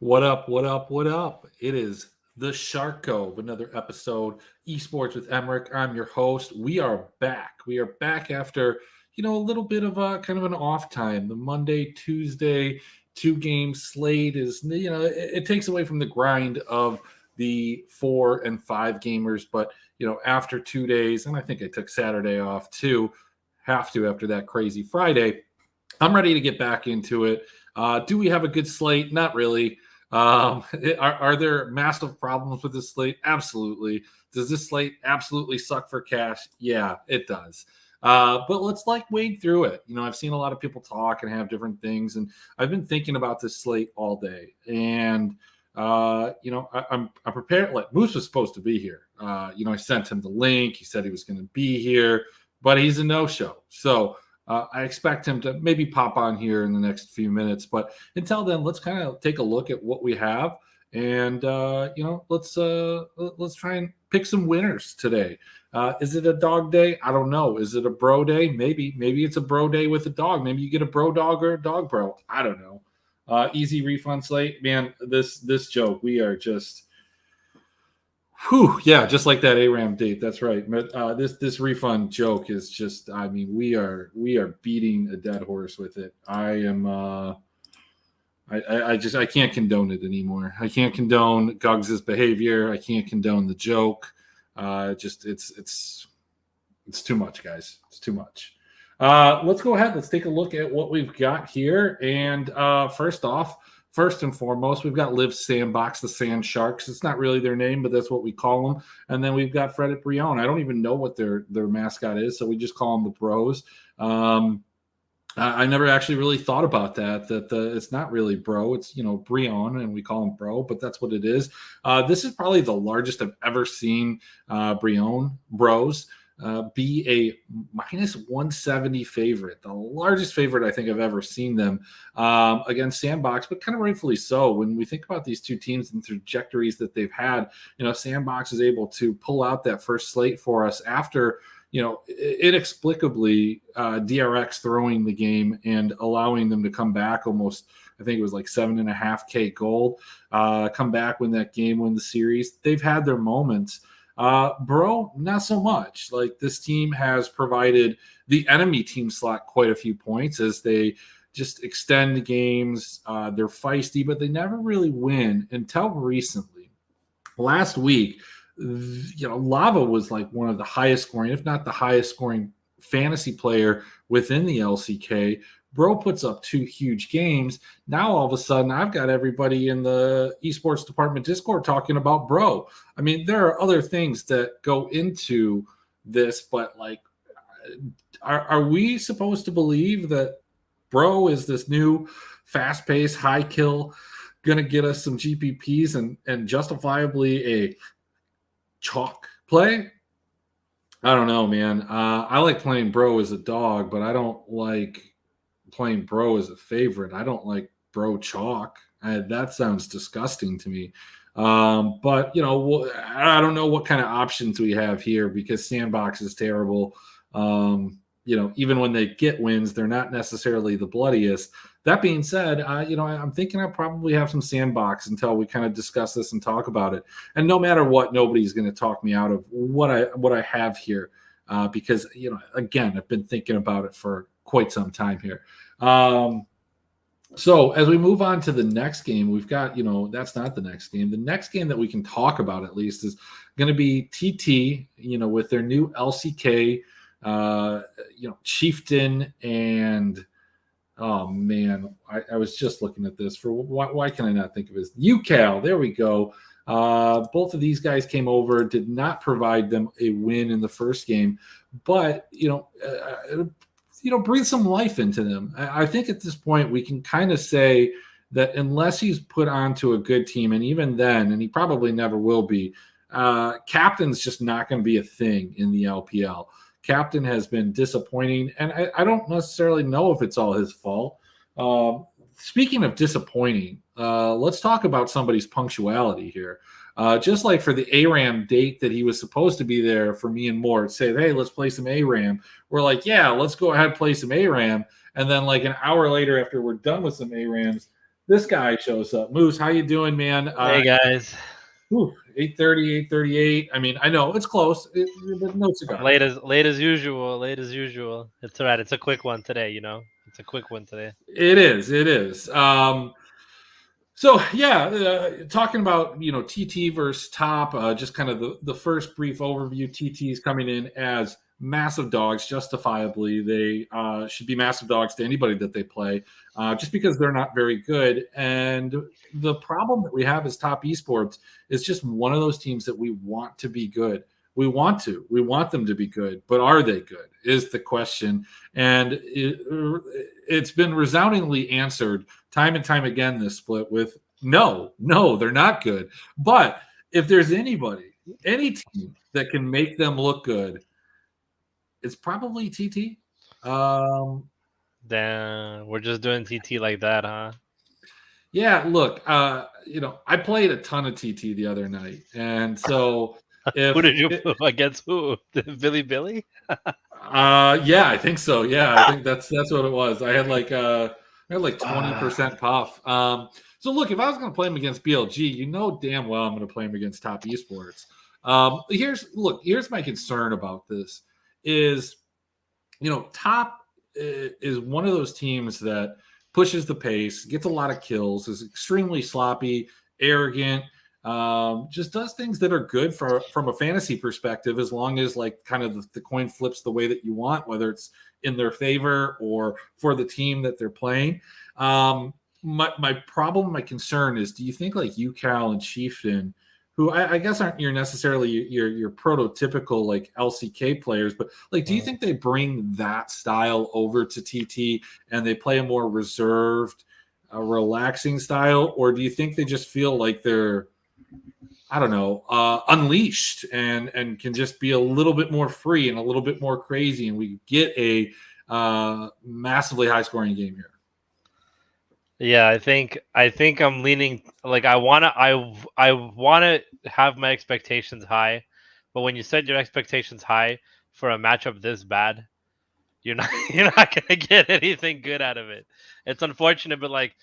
What up? What up? What up? It is the Shark Cove, another episode, Esports with Emrick. I'm your host. We are back. We are back after, a little bit of a kind of an off time. The Monday, Tuesday, 2 game slate is, it takes away from the grind of the 4 and 5 gamers. But, after 2 days, and I think I took Saturday off too, have to after that crazy Friday, I'm ready to get back into it. Do we have a good slate? Not really. Are there massive problems with this slate? Absolutely. Does this slate absolutely suck for cash? Yeah, it does. But let's wade through it. I've seen a lot of people talk and have different things, and I've been thinking about this slate all day. And I'm prepared. Like Moose was supposed to be here. I sent him the link. He said he was going to be here, but he's a no-show. So I expect him to maybe pop on here in the next few minutes. But until then, let's kind of take a look at what we have, and let's try and pick some winners today. Is it a dog day? I don't know. Is it a bro day? Maybe it's a bro day with a dog. Maybe you get a bro dog or a dog bro. I don't know. Easy refund slate, man. This joke, we are just. Whew, yeah, just like that ARAM date. That's right. But this refund joke is just. I mean, we are beating a dead horse with it. I am. I can't condone it anymore. I can't condone Guggs' behavior. I can't condone the joke. It's too much, guys. It's too much. Let's go ahead. Let's take a look at what we've got here. And first and foremost, we've got Live Sandbox, the Sand Sharks. It's not really their name, but that's what we call them. And then we've got Fredit Brion. I don't even know what their mascot is, so we just call them the Bros. I never actually really thought about that it's not really Bro. It's, Brion, and we call him Bro, but that's what it is. This is probably the largest I've ever seen Brion Bros be a minus 170 favorite, the largest favorite I think I've ever seen them against Sandbox, but kind of rightfully so. When we think about these two teams and trajectories that they've had, Sandbox is able to pull out that first slate for us after, inexplicably DRX throwing the game and allowing them to come back almost, I think it was like 7.5K gold, come back, win that game, win the series. They've had their moments. Bro, not so much. Like, this team has provided the enemy team slot quite a few points as they just extend games. They're feisty, but they never really win until recently. Last week, Lava was like one of the highest scoring, if not the highest scoring fantasy player within the LCK. Bro puts up 2 huge games. Now, all of a sudden, I've got everybody in the esports department Discord talking about Bro. I mean, there are other things that go into this, but are we supposed to believe that Bro is this new fast-paced, high-kill, going to get us some GPPs and justifiably a chalk play? I don't know, man. I like playing Bro as a dog, but I don't like playing Bro as a favorite. I don't like Bro chalk. That sounds disgusting to me. But I don't know what kind of options we have here because Sandbox is terrible. Even when they get wins, they're not necessarily the bloodiest. That being said, I'm thinking I'll probably have some Sandbox until we kind of discuss this and talk about it. And no matter what, nobody's going to talk me out of what I have here because, again, I've been thinking about it for quite some time here. So as we move on to the next game, we've got, that's not the next game. The next game that we can talk about at least is going to be TT, with their new LCK, Chieftain, and oh man, I was just looking at this for why can I not think of his UCal? There we go. Both of these guys came over, did not provide them a win in the first game, but breathe some life into them. I think at this point we can kind of say that unless he's put onto a good team, and even then, and he probably never will be, captain's just not going to be a thing in the LPL. Captain has been disappointing, and I don't necessarily know if it's all his fault. Speaking of disappointing, let's talk about somebody's punctuality here. Just like for the ARAM date that he was supposed to be there for me and Mort, say, hey, let's play some ARAM. We're like, yeah, let's go ahead and play some ARAM. And then like an hour later after we're done with some ARAMs, This guy shows up. Moose, how you doing, man? Hey guys, 8:30, 8:38. I mean, I know it's close, but no cigar. late as usual. Late as usual. It's alright. It's a quick one today. It's a quick one today. It is. It is. So yeah, talking about TT versus top, just kind of the first brief overview. TT is coming in as massive dogs, justifiably. They should be massive dogs to anybody that they play, just because they're not very good. And the problem that we have as top esports is just one of those teams that we want to be good. We want them to be good, but are they good is the question. And it's been resoundingly answered time and time again this split with no, they're not good. But if there's any team that can make them look good, it's probably TT. Damn, we're just doing TT like that, huh? Yeah, look, I played a ton of TT the other night, and so Who did you put against who? Billy? Yeah, I think so. Yeah, I think that's what it was. I had like 20% puff. So look, if I was going to play him against BLG, damn well I'm going to play him against top esports. Here's my concern about this is, top is one of those teams that pushes the pace, gets a lot of kills, is extremely sloppy, arrogant, just does things that are good from a fantasy perspective, as long as like kind of the coin flips the way that you want, whether it's in their favor or for the team that they're playing. My problem, my concern is, do you think like UCal and Chieftain, who I guess aren't necessarily your prototypical like LCK players, but like, do you think they bring that style over to TT and they play a more reserved, relaxing style, or do you think they just feel like they're, I don't know, unleashed and can just be a little bit more free and a little bit more crazy, and we get a massively high scoring game here? Yeah, I think I'm leaning like I wanna have my expectations high, but when you set your expectations high for a matchup this bad, you're not you're not gonna get anything good out of it. It's unfortunate, but like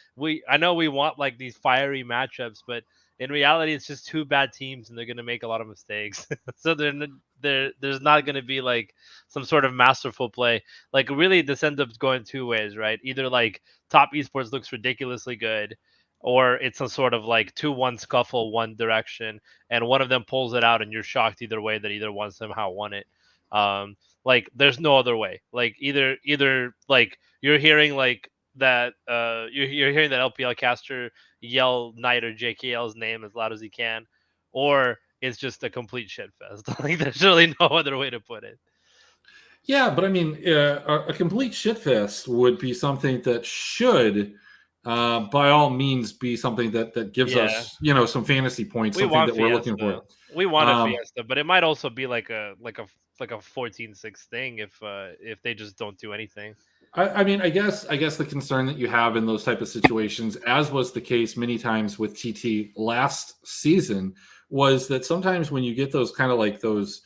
I know we want like these fiery matchups, but in reality, it's just two bad teams, and they're gonna make a lot of mistakes. So there's not gonna be like some sort of masterful play. Like really, this ends up going two ways, right? Either like top esports looks ridiculously good, or it's a sort of like 2-1 scuffle one direction, and one of them pulls it out, and you're shocked either way that either one somehow won it. Like there's no other way. Like either like you're hearing like that you're hearing that LPL caster yell Knight or JKL's name as loud as he can, or it's just a complete shit fest. Like there's really no other way to put it. Yeah, but I mean, a complete shitfest would be something that should, by all means, be something that gives Yeah, us, some fantasy points, we something want that we're looking Fiesta. for. We want a Um, Fiesta, but it might also be like a 14-6 thing if they just don't do anything. I mean, I guess the concern that you have in those type of situations, as was the case many times with TT last season, was that sometimes when you get those kind of like those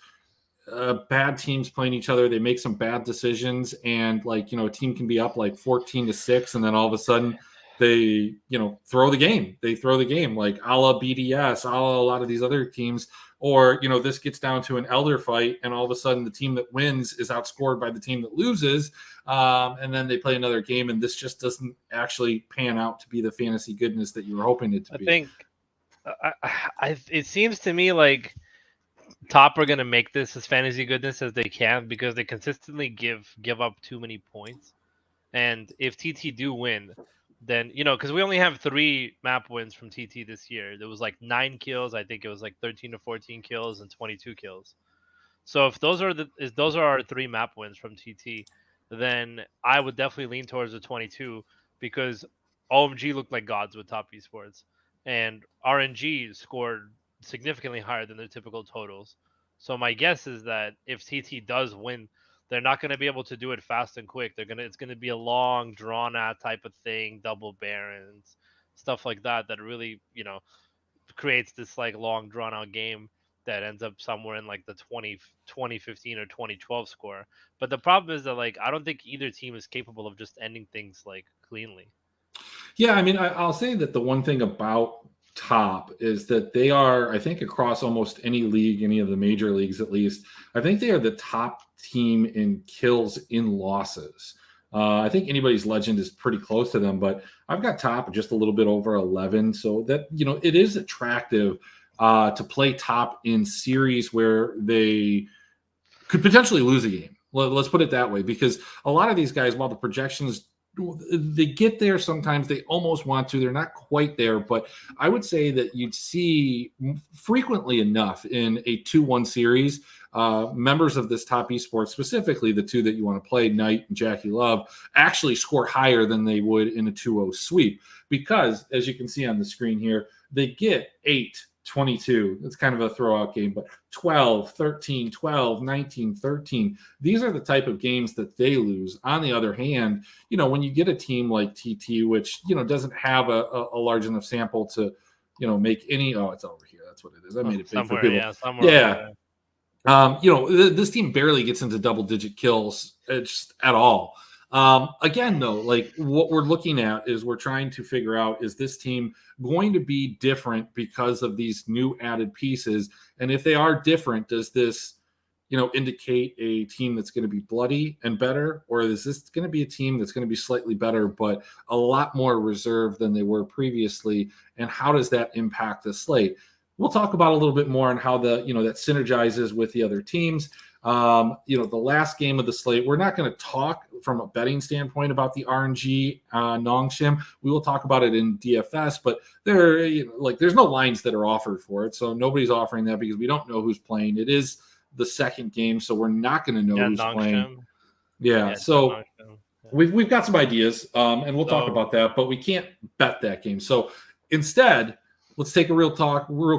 bad teams playing each other, they make some bad decisions, and like a team can be up like 14-6, and then all of a sudden they throw the game. They throw the game like a la BDS, a la a lot of these other teams. Or this gets down to an elder fight, and all of a sudden the team that wins is outscored by the team that loses, and then they play another game, and this just doesn't actually pan out to be the fantasy goodness that you were hoping it to I be. think it seems to me like top are gonna make this as fantasy goodness as they can because they consistently give up too many points. And if TT do win, then because we only have 3 map wins from TT this year. There was like 9 kills. I think it was like 13 to 14 kills and 22 kills. So if those are our 3 map wins from TT, then I would definitely lean towards the 22 because OMG looked like gods with top esports, and RNG scored significantly higher than their typical totals. So my guess is that if TT does win, they're not going to be able to do it fast and quick. It's going to be a long, drawn out type of thing, double barons, stuff like that. That really creates this like long drawn out game that ends up somewhere in like the 2015 or 2012 score. But the problem is that like I don't think either team is capable of just ending things like cleanly. Yeah, I mean, I'll say that the one thing about Top is that they are, I think, across almost any league, any of the major leagues at least, I think they are the top team in kills in losses. I think anybody's legend is pretty close to them, but I've got Top just a little bit over 11. So that, it is attractive to play Top in series where they could potentially lose a game. Let's put it that way, because a lot of these guys, while the projections they get there sometimes, they almost want to, they're not quite there, but I would say that you'd see frequently enough in a 2-1 series members of this top esports, specifically the two that you want to play, Knight and Jackie Love, actually score higher than they would in a 2-0 sweep, because as you can see on the screen here, they get 8, 22. It's kind of a throwout game, but 12, 13, 12, 19, 13. These are the type of games that they lose. On the other hand, when you get a team like TT, which, doesn't have a large enough sample to, make any, it's over here. That's what it is. I made it big for people. Yeah, somewhere. Yeah. This team barely gets into double-digit kills just at all. Again, though, like what we're looking at is we're trying to figure out, is this team going to be different because of these new added pieces? And if they are different, does this, indicate a team that's going to be bloody and better? Or is this going to be a team that's going to be slightly better, but a lot more reserved than they were previously? And how does that impact the slate? We'll talk about a little bit more on how that synergizes with the other teams. The last game of the slate, we're not going to talk from a betting standpoint about the RNG Nongshim. We will talk about it in DFS, but there's no lines that are offered for it. So nobody's offering that because we don't know who's playing. It is the second game, so we're not going to know who's playing. Yeah. So we've got some ideas, and we'll talk about that, but we can't bet that game. So instead, let's take a real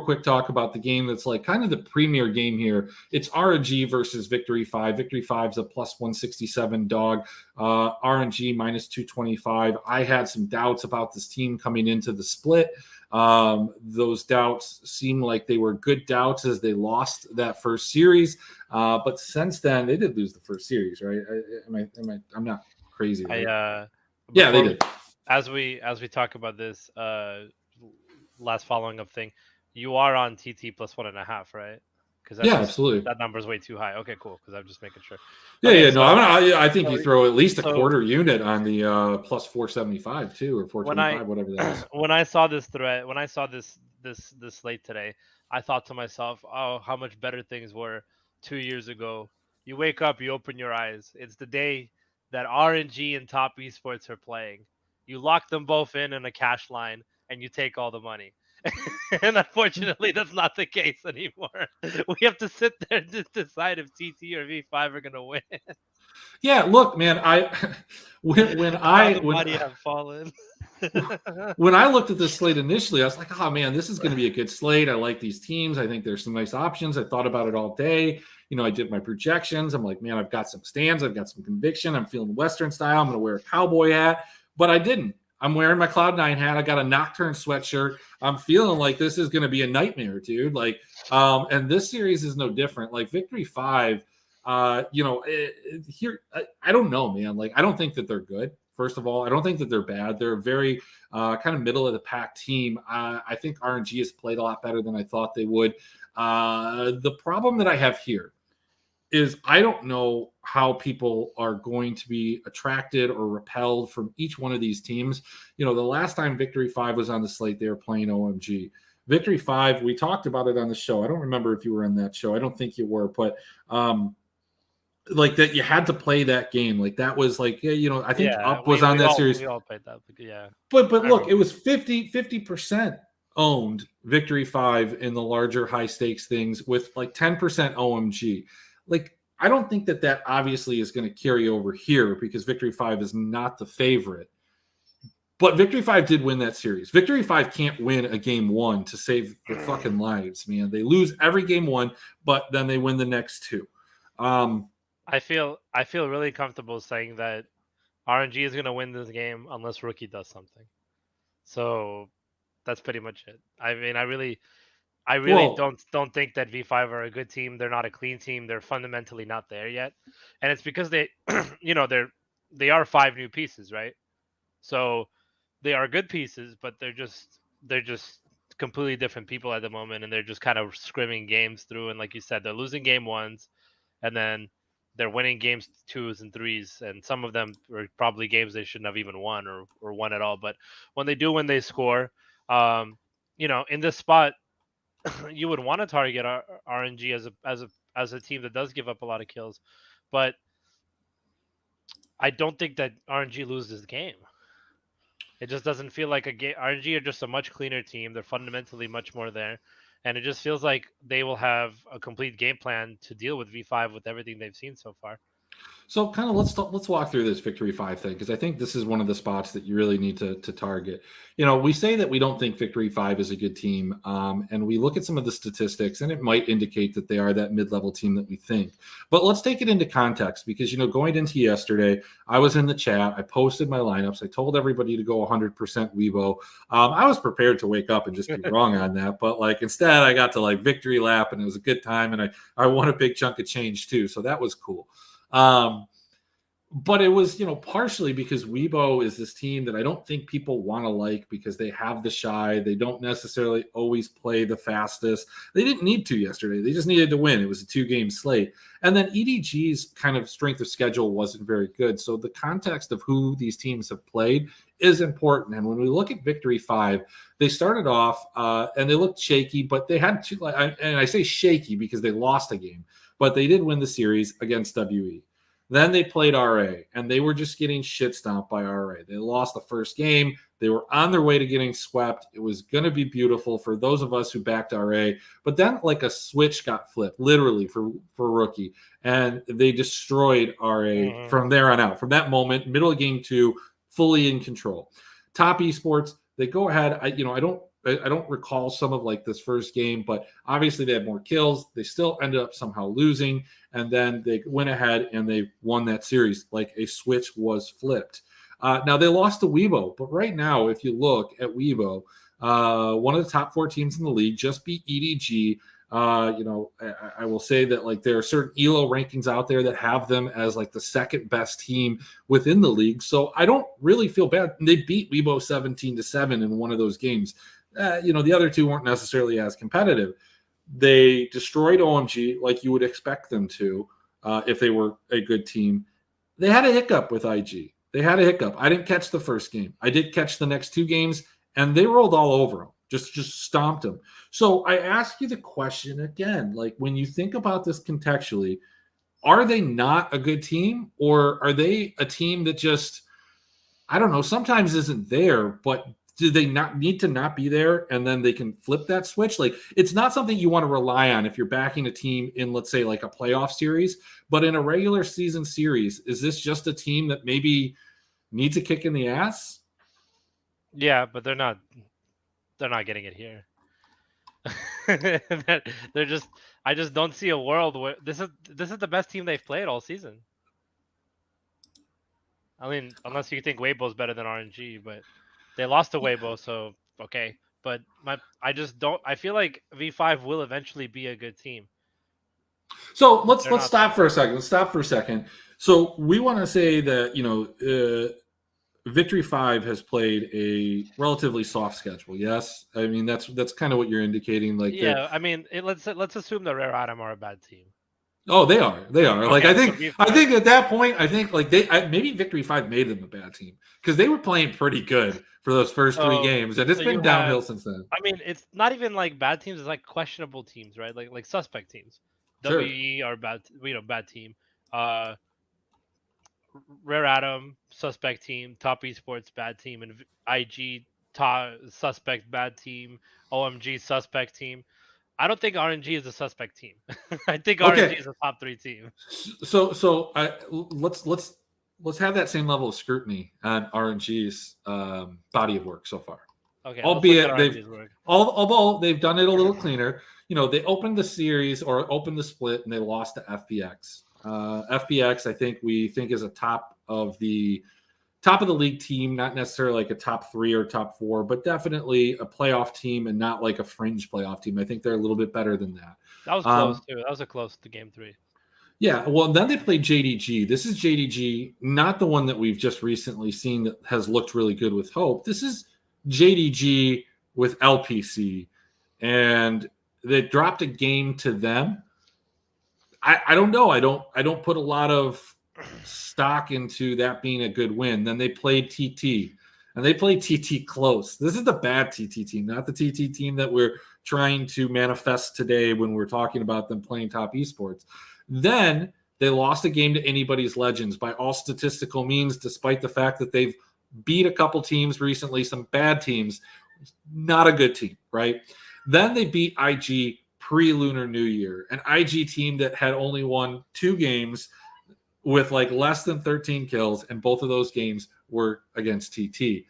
quick talk about the game that's like kind of the premier game here. It's RNG versus Victory 5. Victory 5 is a plus 167 dog. RNG minus 225. I had some doubts about this team coming into the split. Those doubts seem like they were good doubts as they lost that first series. But since then, they did lose the first series, right? I'm not crazy. Right? Yeah, they did. As we talk about this, last following up thing, you are on TT plus 1.5, right? Because absolutely, that number is way too high. Okay, cool. Because I'm just making sure. I think you throw at least a quarter unit on the plus 475 too, or 425, whatever that is. When I saw this thread, when I saw this slate today, I thought to myself, oh, how much better things were 2 years ago. You wake up, you open your eyes. It's the day that RNG and top esports are playing. You lock them both in a cash line, and you take all the money. And unfortunately, that's not the case anymore. We have to sit there and decide if TT or V5 are going to win. Yeah, look, man, when I have fallen. When I looked at this slate initially, I was like, oh man, this is going to be a good slate. I like these teams. I think there's some nice options. I thought about it all day. I did my projections. I'm like, man, I've got some stands. I've got some conviction. I'm feeling Western style. I'm going to wear a cowboy hat, but I didn't. I'm wearing my Cloud9 hat. I got a Nocturne sweatshirt. I'm feeling like this is going to be a nightmare, dude. And this series is no different. Like Victory 5, here, I don't know, man. Like, I don't think that they're good. First of all, I don't think that they're bad. They're a very kind of middle of the pack team. I think RNG has played a lot better than I thought they would. The problem that I have here is I don't know how people are going to be attracted or repelled from each one of these teams. The last time Victory 5 was on the slate, they were playing OMG. Victory 5, we talked about it on the show. I don't remember if you were on that show. I don't think you were, but like that you had to play that game. Like that was like, I think Up was on that series. We all played that, yeah. But look, it was 50% owned Victory 5 in the larger high stakes things with like 10% OMG. Like, I don't think that obviously is going to carry over here because Victory 5 is not the favorite. But Victory 5 did win that series. Victory 5 can't win a game one to save their fucking lives, man. They lose every game one, but then they win the next two. I feel really comfortable saying that RNG is going to win this game unless Rookie does something. So that's pretty much it. I mean, I really don't think that V5 are a good team. They're not a clean team. They're fundamentally not there yet. And it's because they, they are 5 new pieces, right? So they are good pieces, but they're just completely different people at the moment, and they're just kind of scrimming games through. And like you said, they're losing game ones, and then they're winning games twos and threes, and some of them are probably games they shouldn't have even won or won at all. But when they do win, they score. In this spot, you would want to target RNG as a team that does give up a lot of kills, but I don't think that RNG loses the game. It just doesn't feel like a game. RNG are just a much cleaner team. They're fundamentally much more there, and it just feels like they will have a complete game plan to deal with V5 with everything they've seen so far. So kind of let's walk through this Victory 5 thing, because I think this is one of the spots that you really need to target. We say that we don't think Victory 5 is a good team, and we look at some of the statistics, and it might indicate that they are that mid-level team that we think. But let's take it into context, because going into yesterday, I was in the chat, I posted my lineups, I told everybody to go 100% Weibo. I was prepared to wake up and just be wrong on that, but instead I got to victory lap, and it was a good time, and I won a big chunk of change too, so that was cool. But it was, partially because Weibo is this team that I don't think people want to because they have the shy. They don't necessarily always play the fastest. They didn't need to yesterday. They just needed to win. It was a 2-game slate. And then EDG's kind of strength of schedule wasn't very good. So the context of who these teams have played is important. And when we look at Victory 5, they started off and they looked shaky, but they had two, and I say shaky because they lost a game, but they did win the series against WE. Then they played RA, and they were just getting shit stomped by RA. They lost the first game. They were on their way to getting swept. It was going to be beautiful for those of us who backed RA. But then a switch got flipped, literally, for Rookie. And they destroyed RA from there on out. From that moment, middle of game 2, fully in control. Top Esports, they go ahead. I don't recall some of this first game, but obviously they had more kills. They still ended up somehow losing, and then they went ahead and they won that series. A switch was flipped. Now they lost to Weibo, but right now, if you look at Weibo, one of the top 4 teams in the league, just beat EDG. I will say that there are certain ELO rankings out there that have them as the second best team within the league. So I don't really feel bad. They beat Weibo 17-7 in one of those games. The other two weren't necessarily as competitive. They destroyed OMG like you would expect them to if they were a good team. They had a hiccup with IG. They had a hiccup. I didn't catch the first game. I did catch the next 2 games, and they rolled all over them. Just stomped them. So I ask you the question again, when you think about this contextually, are they not a good team, or are they a team that just, I don't know, sometimes isn't there, but do they not need to not be there and then they can flip that switch? It's not something you want to rely on if you're backing a team in, let's say, a playoff series, but in a regular season series, is this just a team that maybe needs a kick in the ass? Yeah, but they're not getting it here. They're just, I just don't see a world where this is the best team they've played all season. I mean, unless you think Weibo's better than RNG, but they lost to Weibo, so okay. But I just don't. I feel like V5 will eventually be a good team. So let's stop for a second. Let's stop for a second. So we want to say that Victory 5 has played a relatively soft schedule. Yes, I mean that's kind of what you're indicating. Yeah, I mean, let's assume the Rare Atom are a bad team. Oh, they are. They are. Okay, I think at that point, maybe Victory 5 made them a bad team because they were playing pretty good for those first 3 games, and it's been downhill since then. I mean, it's not even bad teams; it's questionable teams, right? Like suspect teams. Sure. WE are bad, bad team. Rare Atom, suspect team. Top Esports, bad team, and IG, suspect, bad team. OMG, suspect team. I don't think RNG is a suspect team. I think RNG is a top 3 team. So let's have that same level of scrutiny on RNG's body of work so far. Okay, albeit although they've done it a little cleaner. They opened the series or opened the split and they lost to FPX. FPX, I think we think is a top of the league team, not necessarily a top 3 or top 4, but definitely a playoff team and not a fringe playoff team. I think they're a little bit better than that. That was close too. That was a close to game 3. Yeah, well, then they played JDG. This is JDG, not the one that we've just recently seen that has looked really good with Hope. This is JDG with LPC, and they dropped a game to them. I don't know. I don't put a lot of stock into that being a good win. Then they played TT, and they played TT close. This is the bad TT team, not the TT team that we're trying to manifest today when we're talking about them playing top esports. Then they lost a game to Anybody's Legends by all statistical means, despite the fact that they've beat a couple teams recently, some bad teams. Not a good team, right? Then they beat IG pre-Lunar New Year, an IG team that had only won 2 games with like less than 13 kills, and both of those games were against TT.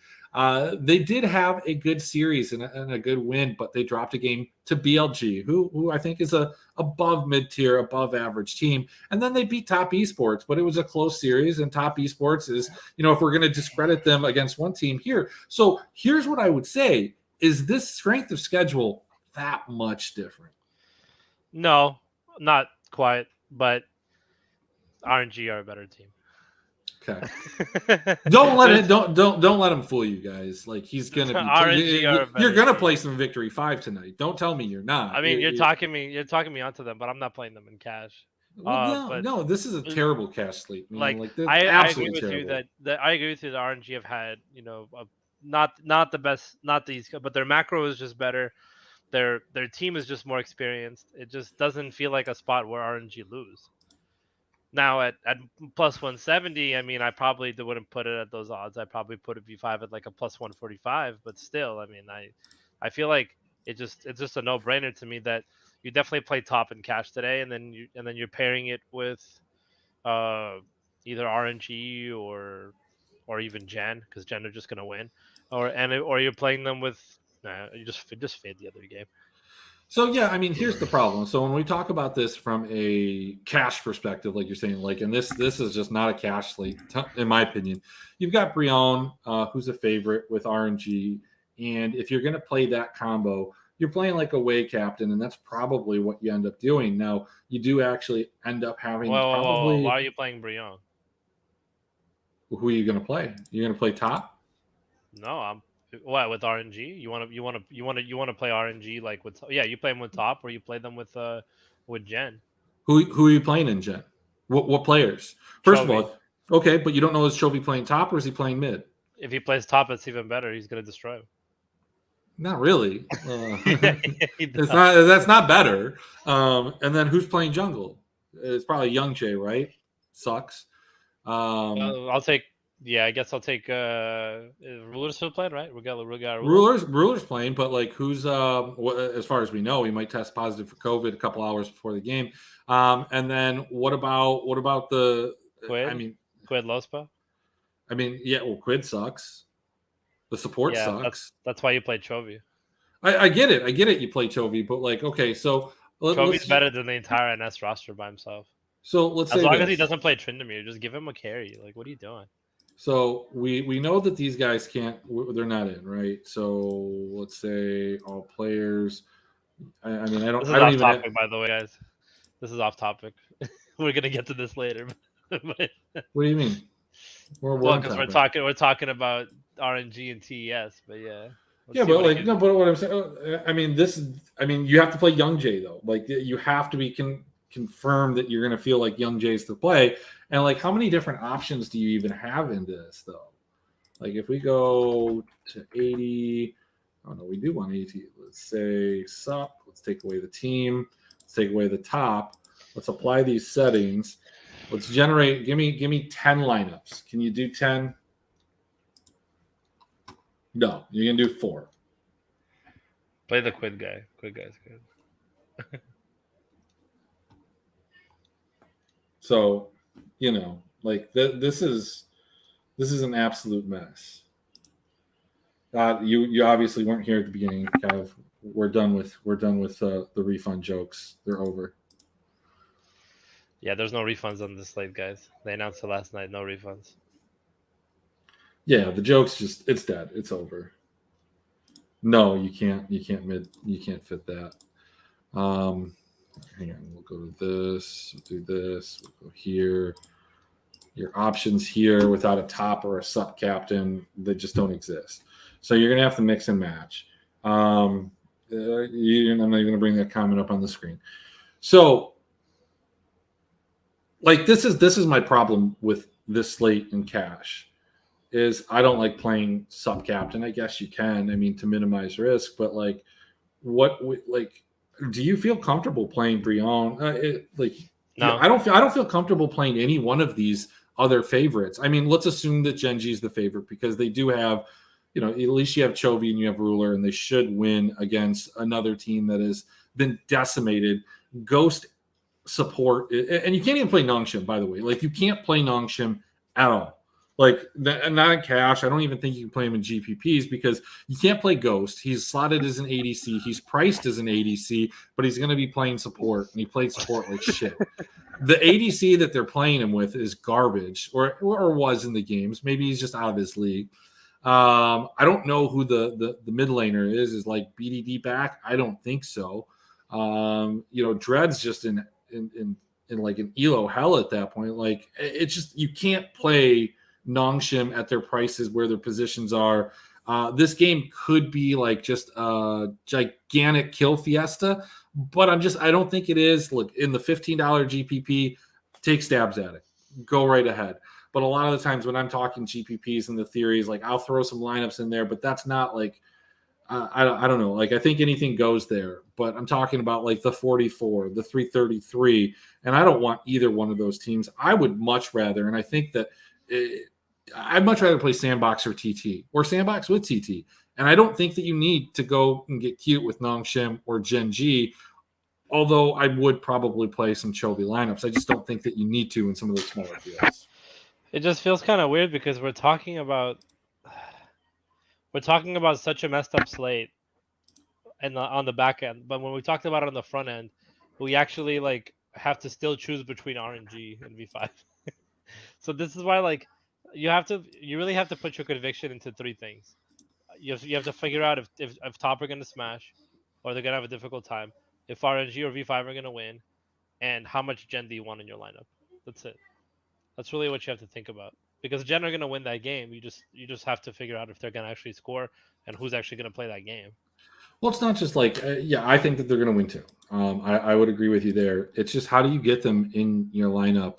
They did have a good series and a good win, but they dropped a game to BLG, who I think is a above mid-tier, above average team. And then they beat Top Esports, but it was a close series, and Top Esports is, if we're going to discredit them against one team here. So here's what I would say, is this strength of schedule that much different? No, not quite, but RNG are a better team. Okay. Don't let him fool you guys. Like, he's gonna be you're gonna play some Victory 5 tonight. Don't tell me you're not. I mean, you're talking me onto them, but I'm not playing them in cash. Well, no, this is a terrible cash slate. Man. I agree with terrible. you that I agree with you that RNG have had, not the best, not these, but their macro is just better. Their team is just more experienced. It just doesn't feel like a spot where RNG lose. Now at plus 170, I mean, I probably wouldn't put it at those odds. I probably put a V5 at like a plus 145, but still, I mean, I feel like it's just a no-brainer to me that you definitely play top in cash today, and then you're pairing it with either RNG or even Gen, because Gen are just gonna win, or you're playing them with you just fade the other game. So, yeah, I mean, here's the problem. So when we talk about this from a cash perspective, like you're saying, like, and this is just not a cash slate, in my opinion. You've got Brion, who's a favorite with RNG, and if you're going to play that combo, you're playing like a way captain, and that's probably what you end up doing. Now, you do actually end up having Why are you playing Brion? Who are you going to play? You're going to play top? No, with RNG? You want to play RNG like with you play them with top, or you play them with Gen. Who are you playing in Gen? What players? First Chovy. of all, okay, but you don't know, is Chovy playing top or is he playing mid? If he plays top, it's even better. He's gonna destroy him. Not really. That's not better. And then who's playing jungle? It's probably Young Jay, right? Sucks. I'll take. Yeah, I guess I'll take Ruler's still playing, right? We got Ruler's playing, but like, who's as far as we know, he might test positive for COVID a couple hours before the game. And then what about the Quid? I mean, Quid Lospa? I mean, yeah, well, Quid sucks. The support sucks. That's why you play Chovy. I get it. You play Chovy, but like, okay, so Chovy's better than the entire NS roster by himself. So let's say as long as he doesn't play Tryndamere, just give him a carry. Like, what are you doing? So we know that these guys can't. They're not in, right? So let's say all players. I mean, I don't. This is I don't off even. Topic, by the way, guys. This is off topic. We're gonna get to this later. What do you mean? Because we're talking about RNG and TES, but yeah. Yeah, but like no, but what I'm saying, I mean, you have to play Young Jay though. Like, you have to be confirmed that you're going to feel like Young Jay's to play. And like, how many different options do you even have in this though? Like, if we go to 80, oh no, we do want 80. Let's say sup. Let's take away the team. Let's take away the top. Let's apply these settings. Let's generate. Give me 10 lineups. Can you do 10? No, you can do 4. Play the Quid guy. Quid guy's good. So, like this is an absolute mess. You obviously weren't here at the beginning, Kev. We're done with the refund jokes. They're over. Yeah, there's no refunds on this slate, guys. They announced it last night. No refunds. Yeah, the joke's it's dead. It's over. No, you can't fit that. Hang on, we'll go to this. We'll do this. We'll go here. Your options here without a top or a sub captain, they just don't exist. So you're gonna have to mix and match. I'm not even gonna bring that comment up on the screen. So, like this is my problem with this slate in cash. Is I don't like playing sub captain. I guess you can. I mean, to minimize risk, but like, like? Do you feel comfortable playing Brion? No. I don't feel comfortable playing any one of these other favorites. I mean, let's assume that GenG is the favorite because they do have, at least you have Chovy and you have Ruler, and they should win against another team that has been decimated. Ghost support, and you can't even play Nongshim, by the way. Like, you can't play Nongshim at all. Like, not in cash. I don't even think you can play him in GPPs because you can't play Ghost. He's slotted as an ADC. He's priced as an ADC, but he's going to be playing support, and he played support like shit. The ADC that they're playing him with is garbage, or was in the games. Maybe he's just out of his league. I don't know who the mid laner is. Is like BDD back? I don't think so. Dread's just in like an elo hell at that point. Like, it's just, you can't play Nongshim at their prices where their positions are. This game could be like just a gigantic kill fiesta, but I don't think it is. Look, in the $15 GPP, take stabs at it. Go right ahead. But a lot of the times when I'm talking GPPs and the theories, like, I'll throw some lineups in there, but that's not like, I don't know. Like, I think anything goes there, but I'm talking about like the 44, the 333, and I don't want either one of those teams. I would much rather, and I think that I'd much rather play Sandbox or TT or Sandbox with TT. And I don't think that you need to go and get cute with Nongshim or GenG, although I would probably play some Chovy lineups. I just don't think that you need to in some of those smaller fields. It just feels kind of weird because we're talking about such a messed up slate and on the back end, but when we talked about it on the front end, we actually like have to still choose between RNG and V5. So this is why, like, you really have to put your conviction into three things. You have to figure out if top are going to smash, or they're going to have a difficult time. If RNG or V5 are going to win, and how much Gen do you want in your lineup? That's it. That's really what you have to think about. Because Gen are going to win that game. You just have to figure out if they're going to actually score and who's actually going to play that game. Well, it's not just like, I think that they're going to win too. I would agree with you there. It's just, how do you get them in your lineup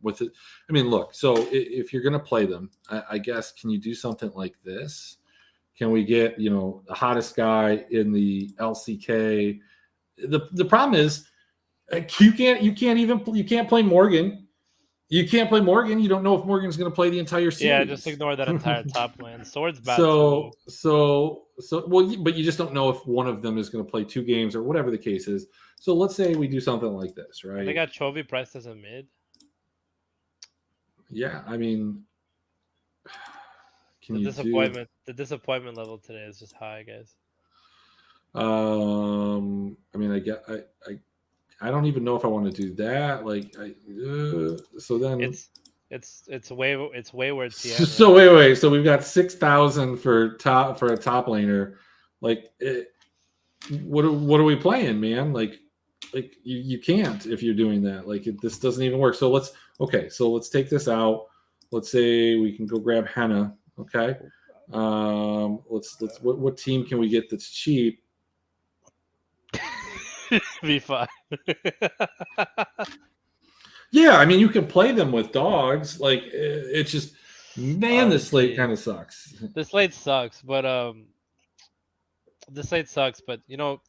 with it? I mean, look, so if you're going to play them, I guess, can you do something like this? Can we get, the hottest guy in the LCK? The problem is you can't play Morgan. You can't play Morgan. You don't know if Morgan's going to play the entire series. Yeah, just ignore that entire top lane. Sword's bad. But you just don't know if one of them is going to play 2 games or whatever the case is. So let's say we do something like this, right? They got Chovy priced as a mid. Yeah, I mean, the disappointment level today is just high, guys. I mean, I don't even know if I want to do that. Like, so then it's way where it's the end. So wait. So we've got 6,000 for a top laner. Like, what are we playing, man? Like you can't if you're doing that. Like, this doesn't even work. So let's take this out. Let's say we can go grab Henna. Okay. What team can we get that's cheap? V5. Yeah, I mean, you can play them with dogs. Like, it's just, man, this slate kind of sucks. This slate sucks, but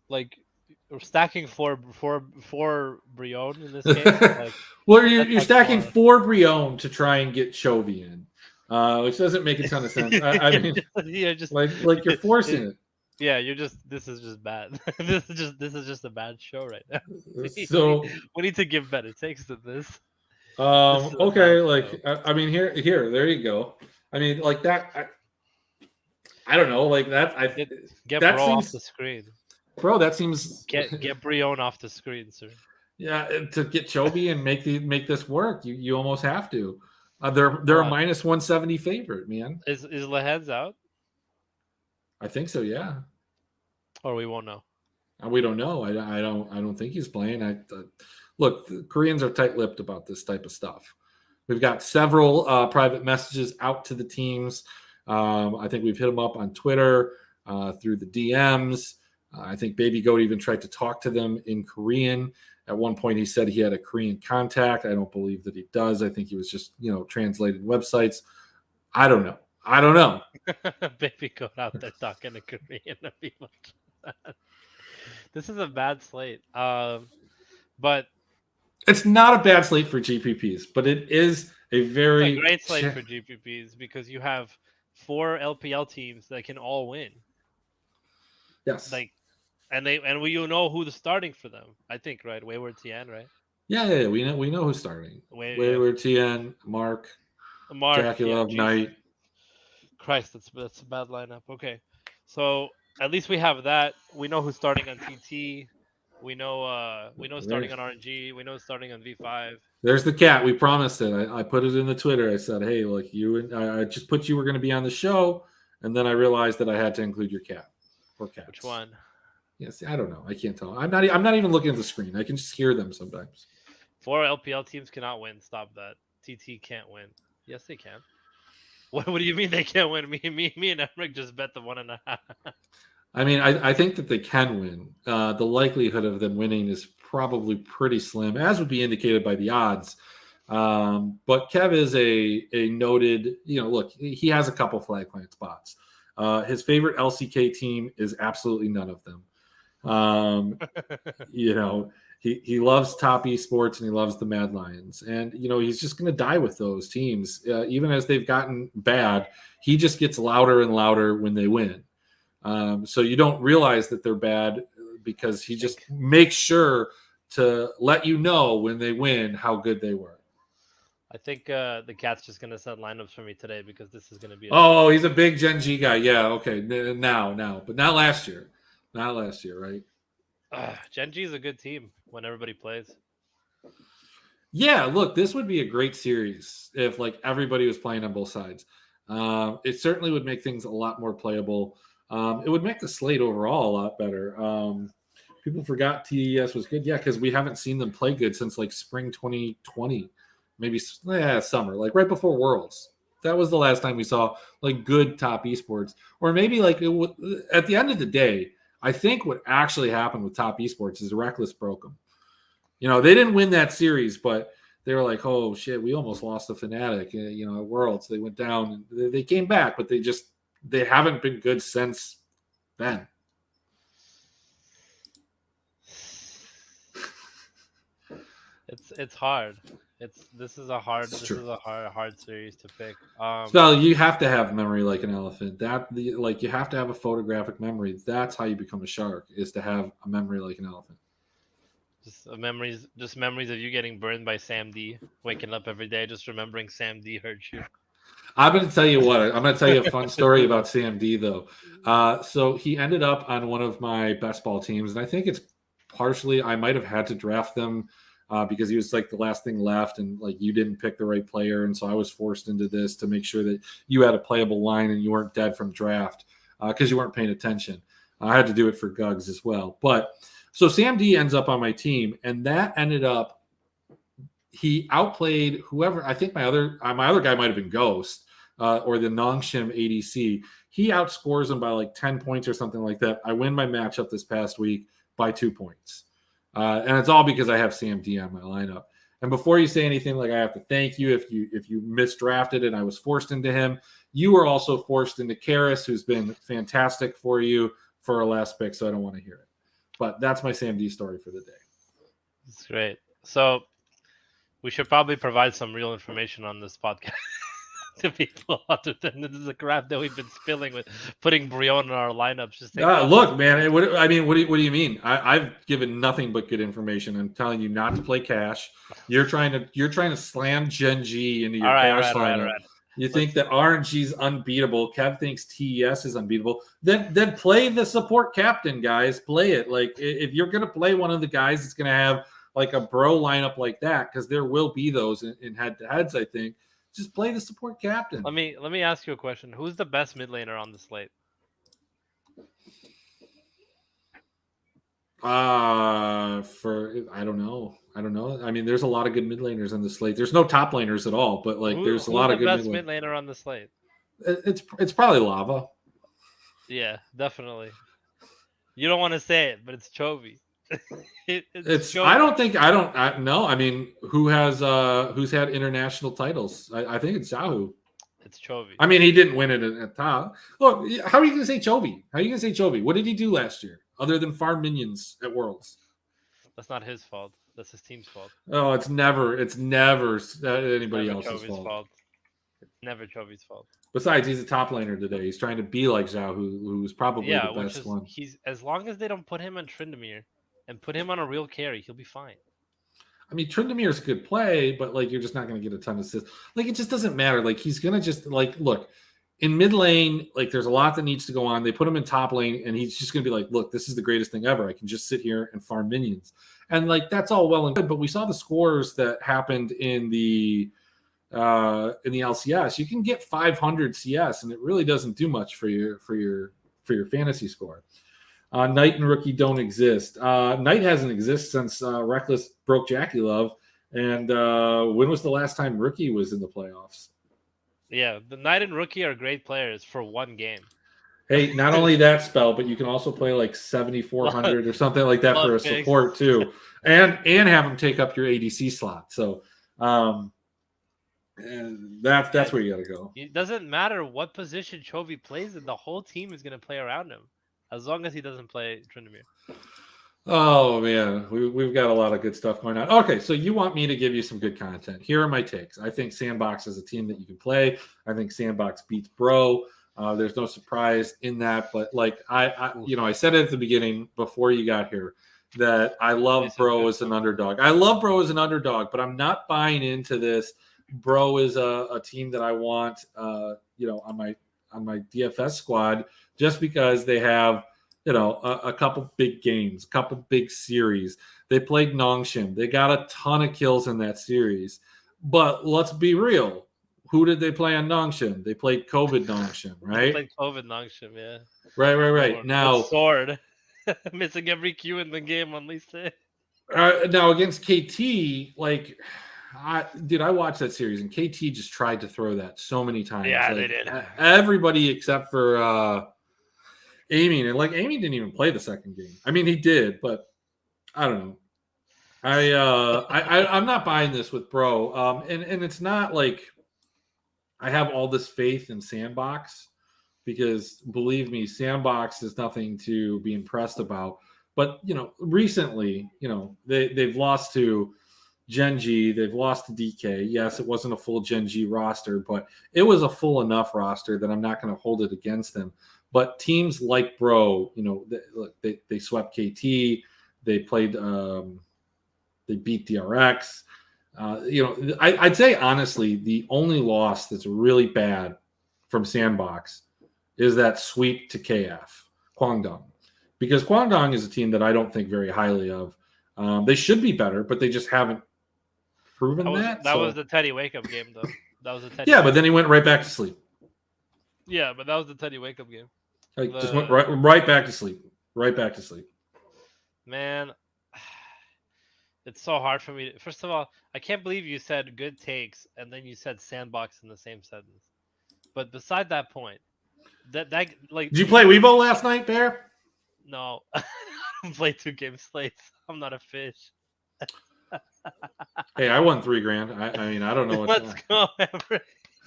like, we're stacking four Brion in this game. Like, well, you're stacking 4 Brion to try and get Chovy in, which doesn't make a ton of sense. I mean, like you're forcing it. Yeah, this is just bad. this is just a bad show right now. So we need to give better takes to this. Okay, like, I mean, here, there you go. I mean, like that. I don't know, like that. Get Bro off the screen, bro. That seems get Brion off the screen, sir. Yeah, to get Chovy and make this work, you almost have to. They're a minus 170 favorite, man. Is Lehead's out? I think so, yeah. Or we won't know. We don't know. I don't think he's playing. Look, the Koreans are tight-lipped about this type of stuff. We've got several private messages out to the teams. I think we've hit them up on Twitter through the DMs. I think Baby Goat even tried to talk to them in Korean. At one point, he said he had a Korean contact. I don't believe that he does. I think he was just, translating websites. I don't know. Baby Goat out there talking to Korean people. This is a bad slate. But it's not a bad slate for GPPs, but it is a great slate for GPPs because you have 4 LPL teams that can all win. Yes. And you know who's starting for them. I think, right? Wayward TN, right? Yeah. We know who's starting. Wayward TN, Mark, Jackie Love, Knight. Christ, that's a bad lineup. Okay, so at least we have that. We know who's starting on TT. We know starting on RNG. We know starting on V5. There's the cat. We promised it. I put it in the Twitter. I said, hey, look, I just put you were going to be on the show, and then I realized that I had to include your cat or cats. Which one? Yes, I don't know. I can't tell. I'm not even looking at the screen. I can just hear them sometimes. 4 LPL teams cannot win. Stop that. TT can't win. Yes, they can. What do you mean they can't win? Me and Emrick just bet the 1.5. I mean, I think that they can win. The likelihood of them winning is probably pretty slim, as would be indicated by the odds. But Kev is a noted, look, he has a couple flag plant spots. His favorite LCK team is absolutely none of them. He loves top esports and he loves the Mad Lions. And, he's just going to die with those teams. Even as they've gotten bad, he just gets louder and louder when they win. So you don't realize that they're bad because he just makes sure to let you know when they win how good they were. I think the cat's just going to set lineups for me today because this is going to be he's a big GenG guy. Yeah, okay. Now. But not last year. Not last year, right? GenG is a good team when everybody plays. Yeah, look, this would be a great series if everybody was playing on both sides. It certainly would make things a lot more playable. It would make the slate overall a lot better. People forgot TES was good. Yeah, because we haven't seen them play good since spring 2020. Maybe summer, right before Worlds. That was the last time we saw good top esports. Or maybe at the end of the day, I think what actually happened with top esports is Reckless broke them. They didn't win that series, but they were like, oh shit, we almost lost the Fnatic, at Worlds. They went down and they came back, but they haven't been good since then. It's hard. This is a hard series to pick. So you have to have memory like an elephant. You have to have a photographic memory. That's how you become a shark, is to have a memory like an elephant. Just memories of you getting burned by Sam D, waking up every day just remembering Sam D hurt you. I'm going to tell you what. I'm going to tell you a fun story about Sam D, though. So he ended up on one of my best ball teams, and I think it's partially I might have had to draft them because he was the last thing left, and you didn't pick the right player, and so I was forced into this to make sure that you had a playable line and you weren't dead from draft because you weren't paying attention. I had to do it for Gugs as well. But so Sam D ends up on my team, and that ended up he outplayed whoever. I think my other guy might have been Ghost. Or the Nongshim ADC, he outscores him by 10 points or something like that. I win my matchup this past week by 2 points. And it's all because I have Sam D on my lineup. And before you say anything, I have to thank you if you misdrafted and I was forced into him. You were also forced into Karis, who's been fantastic for you for our last pick, so I don't want to hear it. But that's my Sam D story for the day. That's great. So we should probably provide some real information on this podcast. To people other than the crap that we've been spilling with putting Brion in our lineups. Look, man. What do you mean? I've given nothing but good information. I'm telling you not to play cash. You're trying to slam GenG into your cash lineup. Right. You think that RNG's unbeatable. Kev thinks TES is unbeatable. Then play the support captain, guys. Play it. If you're gonna play one of the guys that's gonna have a bro lineup like that, because there will be those in head-to-heads, I think. Just play the support captain. Let me ask you a question. Who's the best mid laner on the slate? I don't know. I mean, there's a lot of good mid laners on the slate. There's no top laners at all, but like, there's a Who's lot the of good mid best laners. mid laner on the slate? It's probably Lava. Yeah, definitely. You don't want to say it, but it's Chovy. It's Chovy. No. I mean, who's had international titles? I think it's Yahoo. It's Chovy. I mean, he didn't win it at top. Look, how are you going to say Chovy? How are you going to say Chovy? What did he do last year other than farm minions at Worlds? That's not his fault. That's his team's fault. Oh, it's never anybody else's fault. It's never Chovy's fault. Besides, he's a top laner today. He's trying to be like Zhao, who's probably the best one. He's as long as they don't put him on Tryndamere and put him on a real carry, he'll be fine. I mean, Tryndamere's a good play, but like you're just not going to get a ton of assists. Like it just doesn't matter. Like he's going to just like look in mid lane. Like there's a lot that needs to go on. They put him in top lane, and he's just going to be like, look, this is the greatest thing ever. I can just sit here and farm minions, and like that's all well and good. But we saw the scores that happened in the LCS. You can get 500 CS, and it really doesn't do much for your fantasy score. Knight and Rookie don't exist. Knight hasn't existed since Reckless broke Jackie Love. And when was the last time Rookie was in the playoffs? Yeah, the Knight and Rookie are great players for one game. Hey, not only that spell, but you can also play like 7,400 or something like that for a support too, and have them take up your ADC slot. So and that's where you got to go. It doesn't matter what position Chovy plays in. The whole team is going to play around him. As long as he doesn't play Tryndamere. Oh, man. We've got a lot of good stuff going on. Okay, so you want me to give you some good content. Here are my takes. I think Sandbox is a team that you can play. I think Sandbox beats Bro. There's no surprise in that. But, like, I said it at the beginning before you got here that I love Bro as an underdog. I love Bro as an underdog, but I'm not buying into this. Bro is a team that I want, on my DFS squad just because they have, a couple big games, a couple big series. They played Nongshim. They got a ton of kills in that series. But let's be real. Who did they play on Nongshim? They played COVID Nongshim, right? They played COVID Nongshim, yeah. Right. Now, Sword. Missing every Q in the game on Lise. now against KT, like... I watched that series and KT just tried to throw that so many times. Yeah, like, they did. Everybody except for Amy, and like Amy didn't even play the second game. I mean, he did, but I don't know. I'm not buying this with Bro. And it's not like I have all this faith in Sandbox because believe me, Sandbox is nothing to be impressed about. But recently, they've lost to GenG, they've lost to DK. Yes, it wasn't a full GenG roster, but it was a full enough roster that I'm not going to hold it against them. But teams like Bro, they swept KT, they played, they beat DRX. I'd say honestly, the only loss that's really bad from Sandbox is that sweep to KF, Kwangdong. Because Kwangdong is a team that I don't think very highly of. They should be better, but they just haven't proven that. That was the Teddy wake-up game, though. That was the Teddy. Yeah, but then he went right back to sleep. Yeah, but that was the Teddy wake-up game. Just went right back to sleep. Right back to sleep. Man, it's so hard for me. First of all, I can't believe you said good takes and then you said Sandbox in the same sentence. But beside that point, that like. Did you play Weibo last night, Bear? No, I don't play 2-game slates. I'm not a fish. Hey, I won $3,000. I mean, I don't know what. Let's go, Emrick.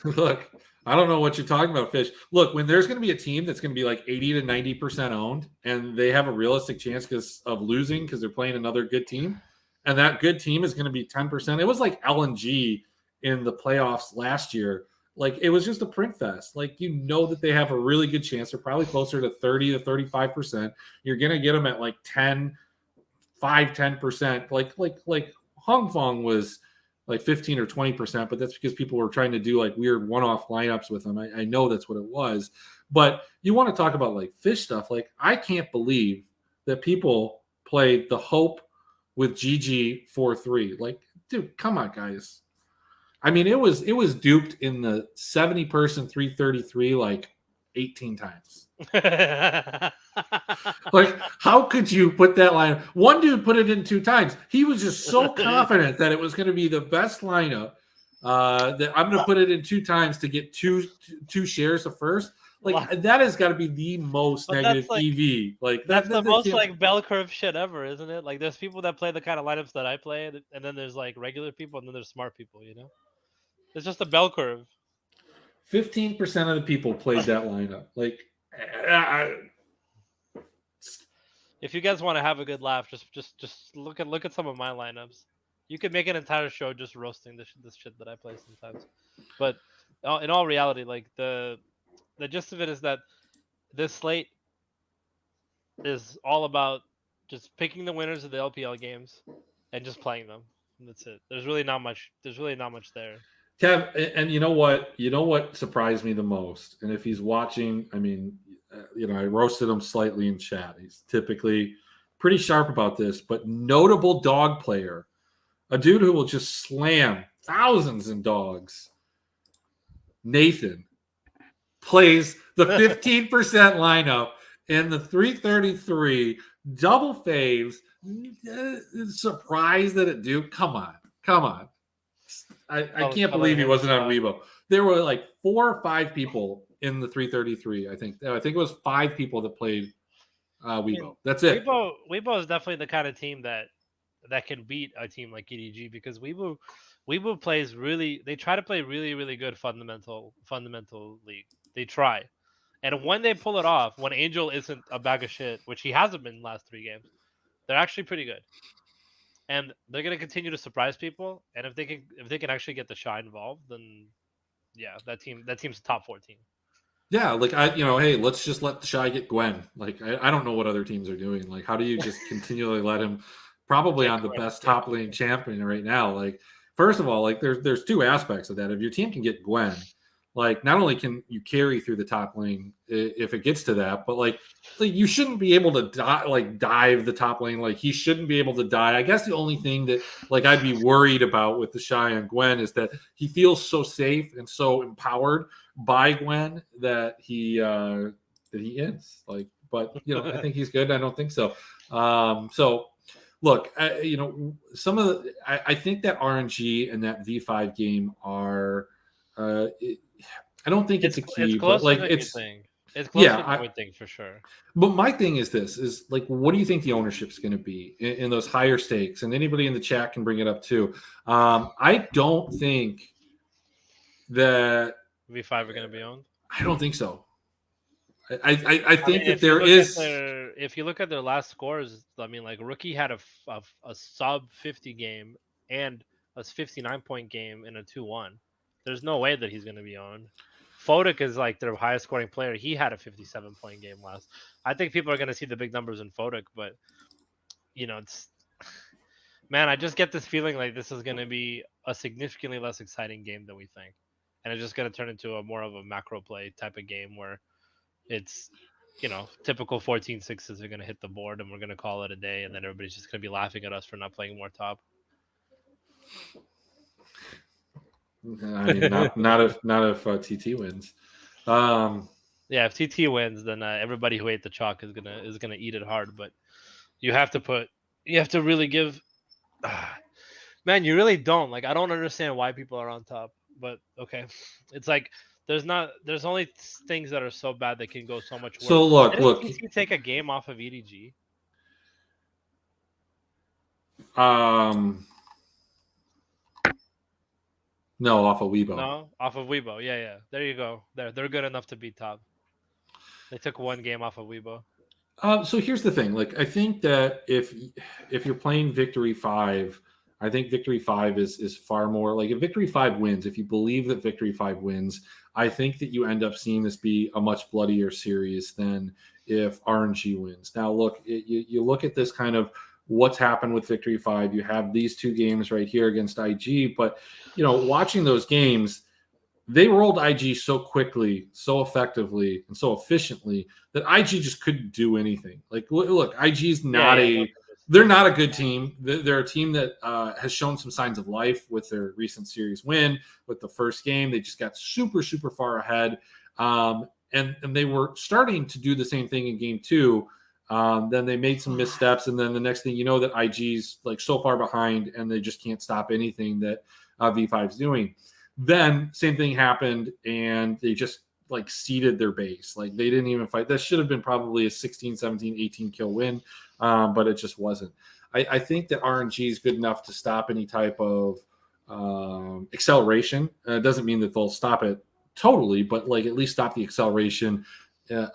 Look, I don't know what you're talking about, Fish. Look, when there's going to be a team that's going to be like 80 to 90% owned, and they have a realistic chance of losing because they're playing another good team, and that good team is going to be 10%. It was like LNG in the playoffs last year. Like, it was just a print fest. Like, that they have a really good chance. They're probably closer to 30 to 35%. You're going to get them at like 10%. Like Hong Fong was like 15 or 20%, but that's because people were trying to do like weird one-off lineups with them. I know that's what it was. But you want to talk about like fish stuff. Like, I can't believe that people played the Hope with GG 4-3. Like, dude, come on, guys. I mean, it was duped in the 70-person 333 like 18 times. Like, how could you put that line? One dude put it in 2 times. He was just so confident that it was going to be the best lineup that I'm going to put it in 2 times to get two shares of first. Like, that has got to be the most negative EV. Like, that's the most like bell curve shit ever, isn't it? Like, there's people that play the kind of lineups that I play, and then there's like regular people, and then there's smart people. It's just a bell curve. 15% of the people played that lineup. Like, if you guys want to have a good laugh, just look at some of my lineups. You could make an entire show just roasting this shit that I play sometimes. But in all reality, like the gist of it is that this slate is all about just picking the winners of the LPL games and just playing them. And that's it. There's really not much there. Kev, and you know what? You know what surprised me the most? And if he's watching, I mean, I roasted him slightly in chat. He's typically pretty sharp about this, but notable dog player, a dude who will just slam thousands in dogs. Nathan plays the 15% lineup in the 333, double faves. Surprised that it do. Come on. I can't believe he wasn't on Weibo. There were like 4 or 5 people in the 333. I think it was 5 people that played Weibo. That's it. Weibo is definitely the kind of team that can beat a team like EDG because Weibo plays really. They try to play really, really good fundamental league. They try, and when they pull it off, when Angel isn't a bag of shit, which he hasn't been in the last 3 games, they're actually pretty good. And they're going to continue to surprise people. And if they can actually get the Shy involved, then yeah, that team's a top 4 team. Yeah, like hey, let's just let the Shy get Gwen. Like I don't know what other teams are doing. Like, how do you just continually let him probably on the best top lane champion right now? Like, first of all, like there's 2 aspects of that. If your team can get Gwen, like not only can you carry through the top lane if it gets to that, but like you shouldn't be able to dive the top lane. Like he shouldn't be able to die. I guess the only thing that like I'd be worried about with the Shy and Gwen is that he feels so safe and so empowered by Gwen that he ends. Like, but I think he's good. I don't think so. So look, some of the I think that RNG and that V5 game are. I don't think it's a key, but like it's close to the thing for sure. But my thing is this: is like, what do you think the ownership is going to be in those higher stakes? And anybody in the chat can bring it up too. I don't think that V5 are going to be owned. I don't think so. I think that there is. If you look at their last scores, I mean, like Rookie had a sub 50 game and a 59-point game in a 2-1. There's no way that he's going to be owned. Fodak is like their highest scoring player. He had a 57-point game last. I think people are going to see the big numbers in Fodak, but it's man, I just get this feeling like this is going to be a significantly less exciting game than we think, and it's just going to turn into a more of a macro play type of game where it's typical 14-6s are going to hit the board and we're going to call it a day, and then everybody's just going to be laughing at us for not playing more top. I mean, not if TT wins. Yeah, if TT wins, then everybody who ate the chalk is gonna eat it hard. But you have to really give. Man, you really don't. Like, I don't understand why people are on top. But okay, it's like there's only things that are so bad that can go so much worse. So look, TT take a game off of EDG. No, off of Weibo. No, off of Weibo. Yeah. There you go. They're good enough to beat top. They took 1 game off of Weibo. So here's the thing. Like, I think that if you're playing Victory 5, I think Victory 5 is far more like if Victory 5 wins. If you believe that Victory 5 wins, I think that you end up seeing this be a much bloodier series than if RNG wins. Now, look, you look at this kind of what's happened with Victory 5. You have these 2 games right here against IG, but watching those games, they rolled IG so quickly, so effectively, and so efficiently that IG just couldn't do anything. Like, look, IG's not they're not a good team. They're a team that has shown some signs of life with their recent series win. With the first game, they just got super, super far ahead. and they were starting to do the same thing in game 2. Then they made some missteps, and then the next thing you know, that IG's like so far behind, and they just can't stop anything that V5's doing. Then same thing happened, and they just like seeded their base. Like they didn't even fight. That should have been probably a 16, 17, 18 kill win, but it just wasn't. I think that RNG is good enough to stop any type of acceleration. It doesn't mean that they'll stop it totally, but like at least stop the acceleration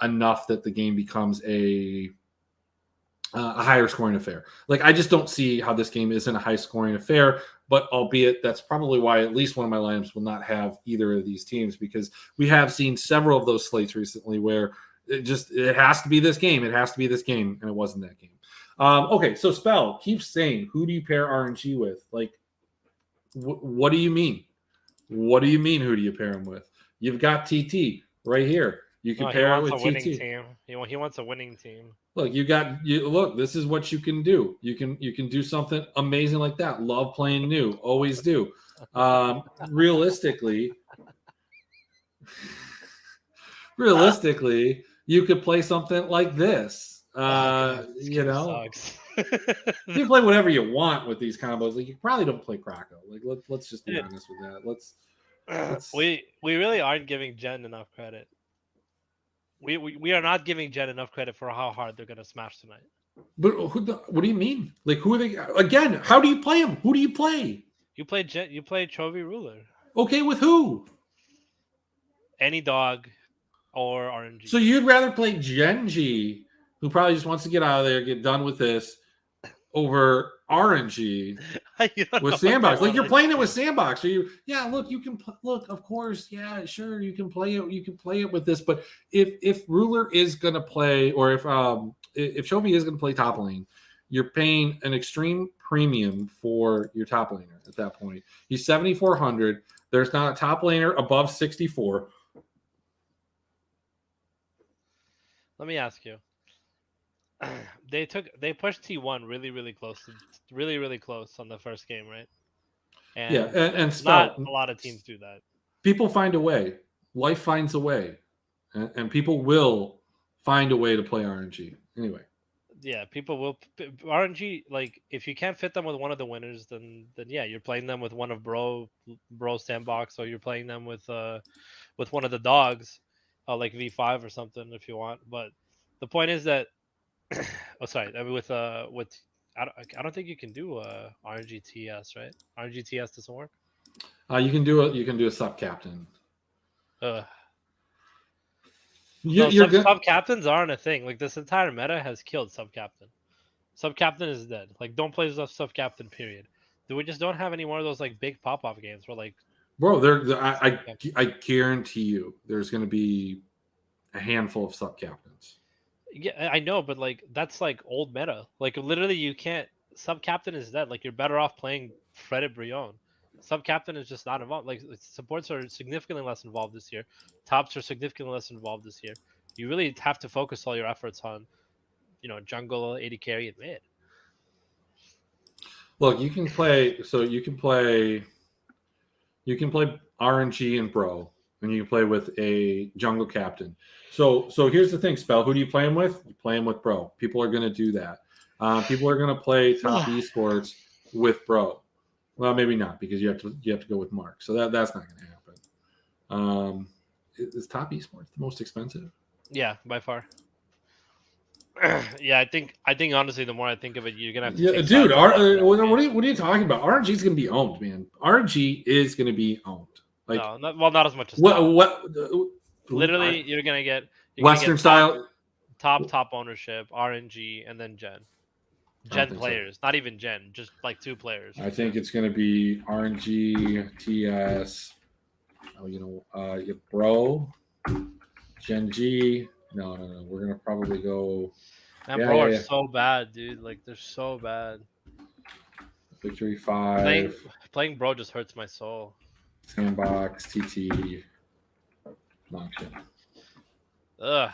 enough that the game becomes a higher scoring affair. Like I just don't see how this game isn't a high scoring affair, but albeit that's probably why at least one of my lineups will not have either of these teams, because we have seen several of those slates recently where it has to be this game. It has to be this game. And it wasn't that game. Okay. So Spell keeps saying, who do you pair RNG with? Like, what do you mean? What do you mean? Who do you pair him with? You've got TT right here. You can pair it with a winning TT. Team. He wants a winning team. Look, look, this is what you can do. You can do something amazing like that. Love playing new. Always do. Realistically, you could play something like this. You know, sucks. you play whatever you want with these combos. Like you probably don't play Krakow. Like let's just be honest with that. Let's we really aren't giving Gen enough credit. We are not giving Gen enough credit for how hard they're gonna smash tonight. But what do you mean? Like who are they again? How do you play them? Who do you play? You play Gen. You play Chovy Ruler. Okay, with who? Any dog or RNG. So you'd rather play GenG, who probably just wants to get out of there, get done with this, over RNG with Sandbox. Like you're playing it with Sandbox. So look, you can look, of course, yeah, sure, you can play it. You can play it with this, but if Ruler is gonna play, or if Chovy is gonna play top lane, you're paying an extreme premium for your top laner at that point. He's 7,400. There's not a top laner above 64. Let me ask you. They pushed T1 really close on the first game, right? And and not a lot of teams do that. People find a way. Life finds a way, and people will find a way to play RNG anyway. Yeah, people will RNG. Like if you can't fit them with one of the winners, then yeah, you're playing them with one of Bro Sandbox, or you're playing them with one of the dogs, like V5 or something if you want. But the point is that oh, sorry. I mean, with I don't think you can do RNGTS, right? RNGTS doesn't work. You can do a sub captain. Sub captains aren't a thing. Like this entire meta has killed sub captain. Sub captain is dead. Like don't play sub captain. Period. We just don't have any more of those like big pop off games where like. Bro, I guarantee you, there's going to be a handful of sub captains. Yeah, I know, but like that's like old meta. Like literally, you can't. Sub captain is dead. Like you're better off playing Fred Brion. Sub captain is just not involved. Like supports are significantly less involved this year. Tops are significantly less involved this year. You really have to focus all your efforts on, jungle, AD carry, and mid. Look, you can play RNG and Bro, and you can play with a jungle captain. So here's the thing, Spell. Who do you play him with? You play him with Bro. People are going to do that. People are going to play top esports with Bro. Well, maybe not, because you have to go with Mark. So that's not going to happen. Is top esports the most expensive? Yeah, by far. Yeah, I think honestly, the more I think of it, you're gonna have to. Yeah, dude. What are you talking about? RNG is going to be owned, man. RNG is going to be owned. Like, no, not as much as literally, you're gonna get Western style top ownership, RNG, and then Gen players, not even Gen, just like 2 players. I think it's going to be RNG, TS. Bro, GenG. No. We're gonna probably go. And Bro are so bad, dude. Like they're so bad. Victory 5. Playing Bro just hurts my soul. Sandbox, TT. Long shit. Ugh.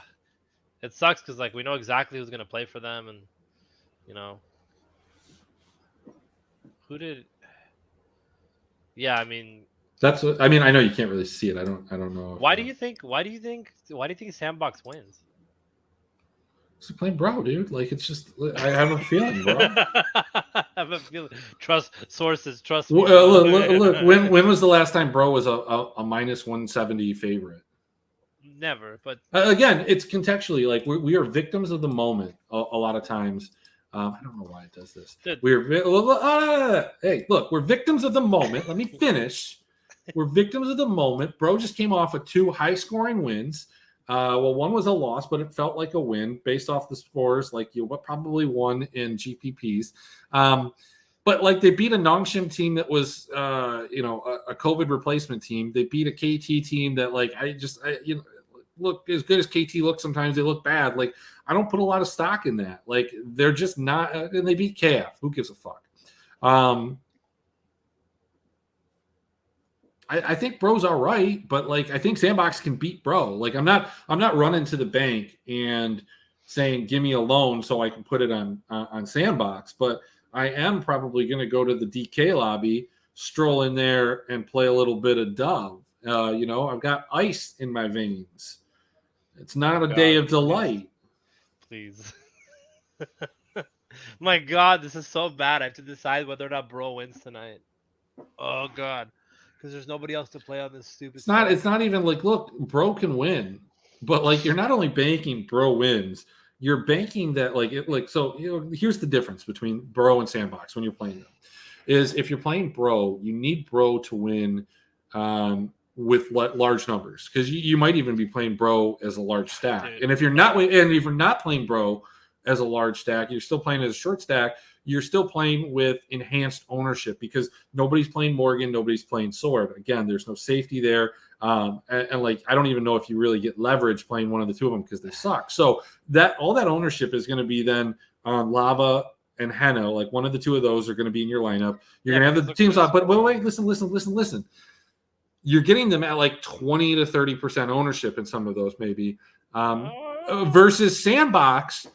It sucks because like we know exactly who's gonna play for them, and who did. Yeah, I mean, That's what I mean. I know you can't really see it. I don't know. Why do you think Sandbox wins? It's playing bro, dude. Like it's just I have a feeling, bro. I have a feeling. Trust sources. Trust me. Look. When was the last time bro was a minus 170 favorite? Never. But Again, it's contextually like we are victims of the moment a lot of times. I don't know why it does this. Hey, look, we're victims of the moment. Let me finish. We're victims of the moment. Bro just came off of 2 high-scoring wins. Well, one was a loss, but it felt like a win based off the scores. Like you probably won in GPPs. But like they beat a Nongshim team that was, a COVID replacement team. They beat a KT team that like look as good as KT looks. Sometimes they look bad. Like I don't put a lot of stock in that. Like they're just not. And they beat KF. Who gives a fuck? I think bro's all right, but like I think Sandbox can beat bro. Like I'm not running to the bank and saying give me a loan so I can put it on Sandbox, but I am probably going to go to the DK lobby, stroll in there, and play a little bit of Dove. I've got ice in my veins. It's not a day of delight. Please. My God, this is so bad. I have to decide whether or not bro wins tonight. Oh God, because there's nobody else to play on this stupid. It's not even like look, bro can win, but like you're not only banking bro wins. You're banking that here's the difference between bro and Sandbox when you're playing them is if you're playing bro, you need bro to win with large numbers because you might even be playing bro as a large stack. Dude. And if you're not playing bro as a large stack, you're still playing as a short stack, you're still playing with enhanced ownership because nobody's playing Morgan, nobody's playing Sword. Again, there's no safety there. And like I don't even know if you really get leverage playing one of the two of them because they suck. So that all that ownership is going to be then on Lava and Henna. Like one of the two of those are going to be in your lineup. You're going to have the teams on, but wait, listen. You're getting them at like 20 to 30% ownership in some of those maybe versus Sandbox,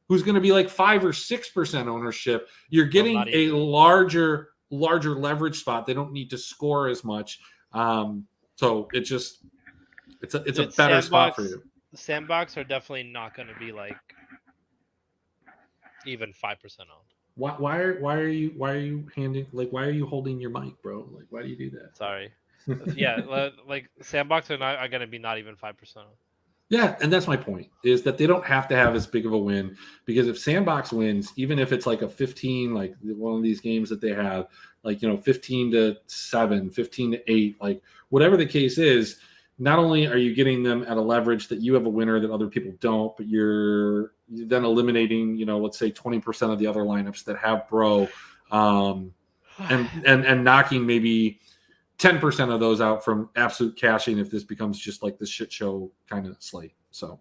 who's going to be like 5 or 6% ownership. You're getting a larger leverage spot. They don't need to score as much. So it's a better spot for you. Sandbox are definitely not going to be like even 5% owned. Why are you handing like why are you holding your mic, bro? Like why do you do that? Sorry. Yeah, like Sandbox are going to be not even 5%. Yeah, and that's my point, is that they don't have to have as big of a win, because if Sandbox wins, even if it's like a 15, like one of these games that they have, like, 15-7, 15-8, like whatever the case is, not only are you getting them at a leverage that you have a winner that other people don't, but you're then eliminating, let's say 20% of the other lineups that have bro, and knocking maybe 10% of those out from absolute cashing if this becomes just like the shit show kind of slate. So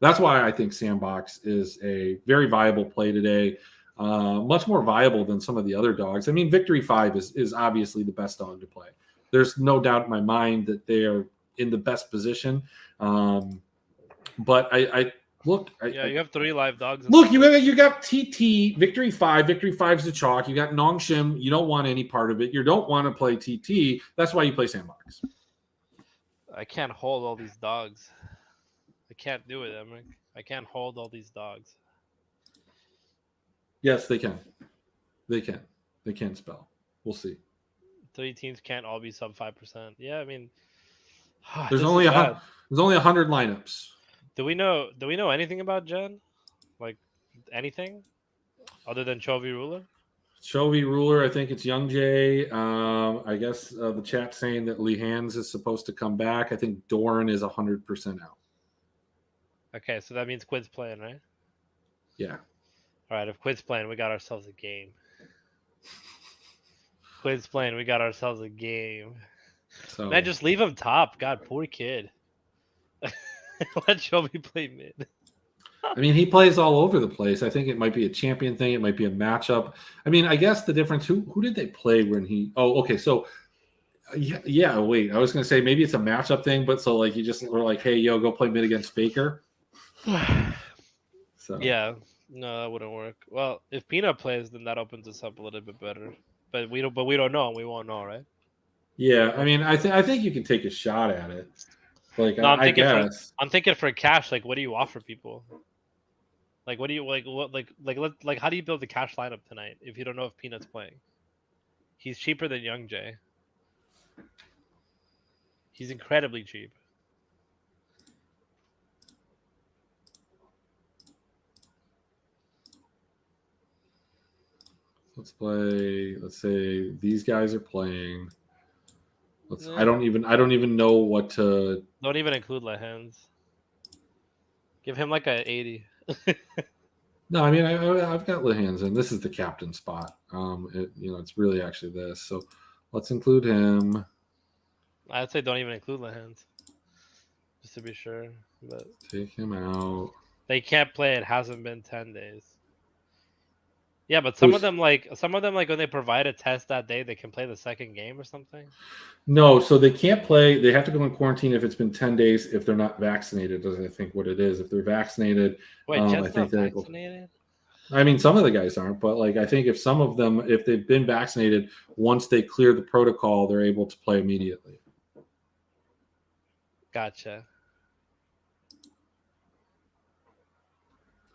that's why I think Sandbox is a very viable play today. Much more viable than some of the other dogs. I mean, Victory 5 is obviously the best dog to play. There's no doubt in my mind that they are in the best position. But you have 3 live dogs. Look, you got TT, Victory 5. Victory 5's the chalk. You got Nongshim. You don't want any part of it. You don't want to play TT. That's why you play Sandbox. I can't hold all these dogs. I can't do it, Emrick. I can't hold all these dogs. Yes, they can. They can spell. We'll see. 3 teams can't all be sub 5%. Yeah, I mean, there's only 100 lineups. Do we know anything about Gen? Like anything other than Chovy Ruler? Chovy Ruler, I think it's Young Jay. I guess the chat saying that Lee Hands is supposed to come back. I think Doran is 100% out. Okay, so that means Quid's playing, right? Yeah. All right, if Quid's playing, we got ourselves a game. Quid's playing, we got ourselves a game. So man, just leave him top. God, poor kid. Let Chovy play mid. I mean, he plays all over the place. I think it might be a champion thing. It might be a matchup. I mean, I guess the difference, who did they play when he – oh, okay. So, yeah, wait. I was going to say maybe it's a matchup thing, but so, like, you just were like, hey, yo, go play mid against Faker. So yeah. No, that wouldn't work. Well, if Peanut plays, then that opens us up a little bit better. But we don't know. We won't know, right? Yeah, I mean, I think you can take a shot at it. Like, No, I guess. I'm thinking for cash. Like, what do you offer people? Like, what do you like? How do you build the cash lineup tonight if you don't know if Peanut's playing? He's cheaper than Young Jay. He's incredibly cheap. Let's play. Let's say these guys are playing. I don't even know what to. Don't even include Lehans. Give him like a 80. No, I mean, I've got Lehans in. This is the captain spot. It's really actually this. So let's include him. I'd say don't even include Lehans, just to be sure. But Take him out. they can't play. It hasn't been 10 days. Yeah, but some of them like when they provide a test that day, they can play the second game or something. No, so they can't play. They have to go in quarantine if it's been 10 days if they're not vaccinated. Is I think what it is. If they're vaccinated, Wait, I Jet's think not they're vaccinated? I mean, some of the guys aren't, but like I think if some of them, if they've been vaccinated, once they clear the protocol, they're able to play immediately. Gotcha.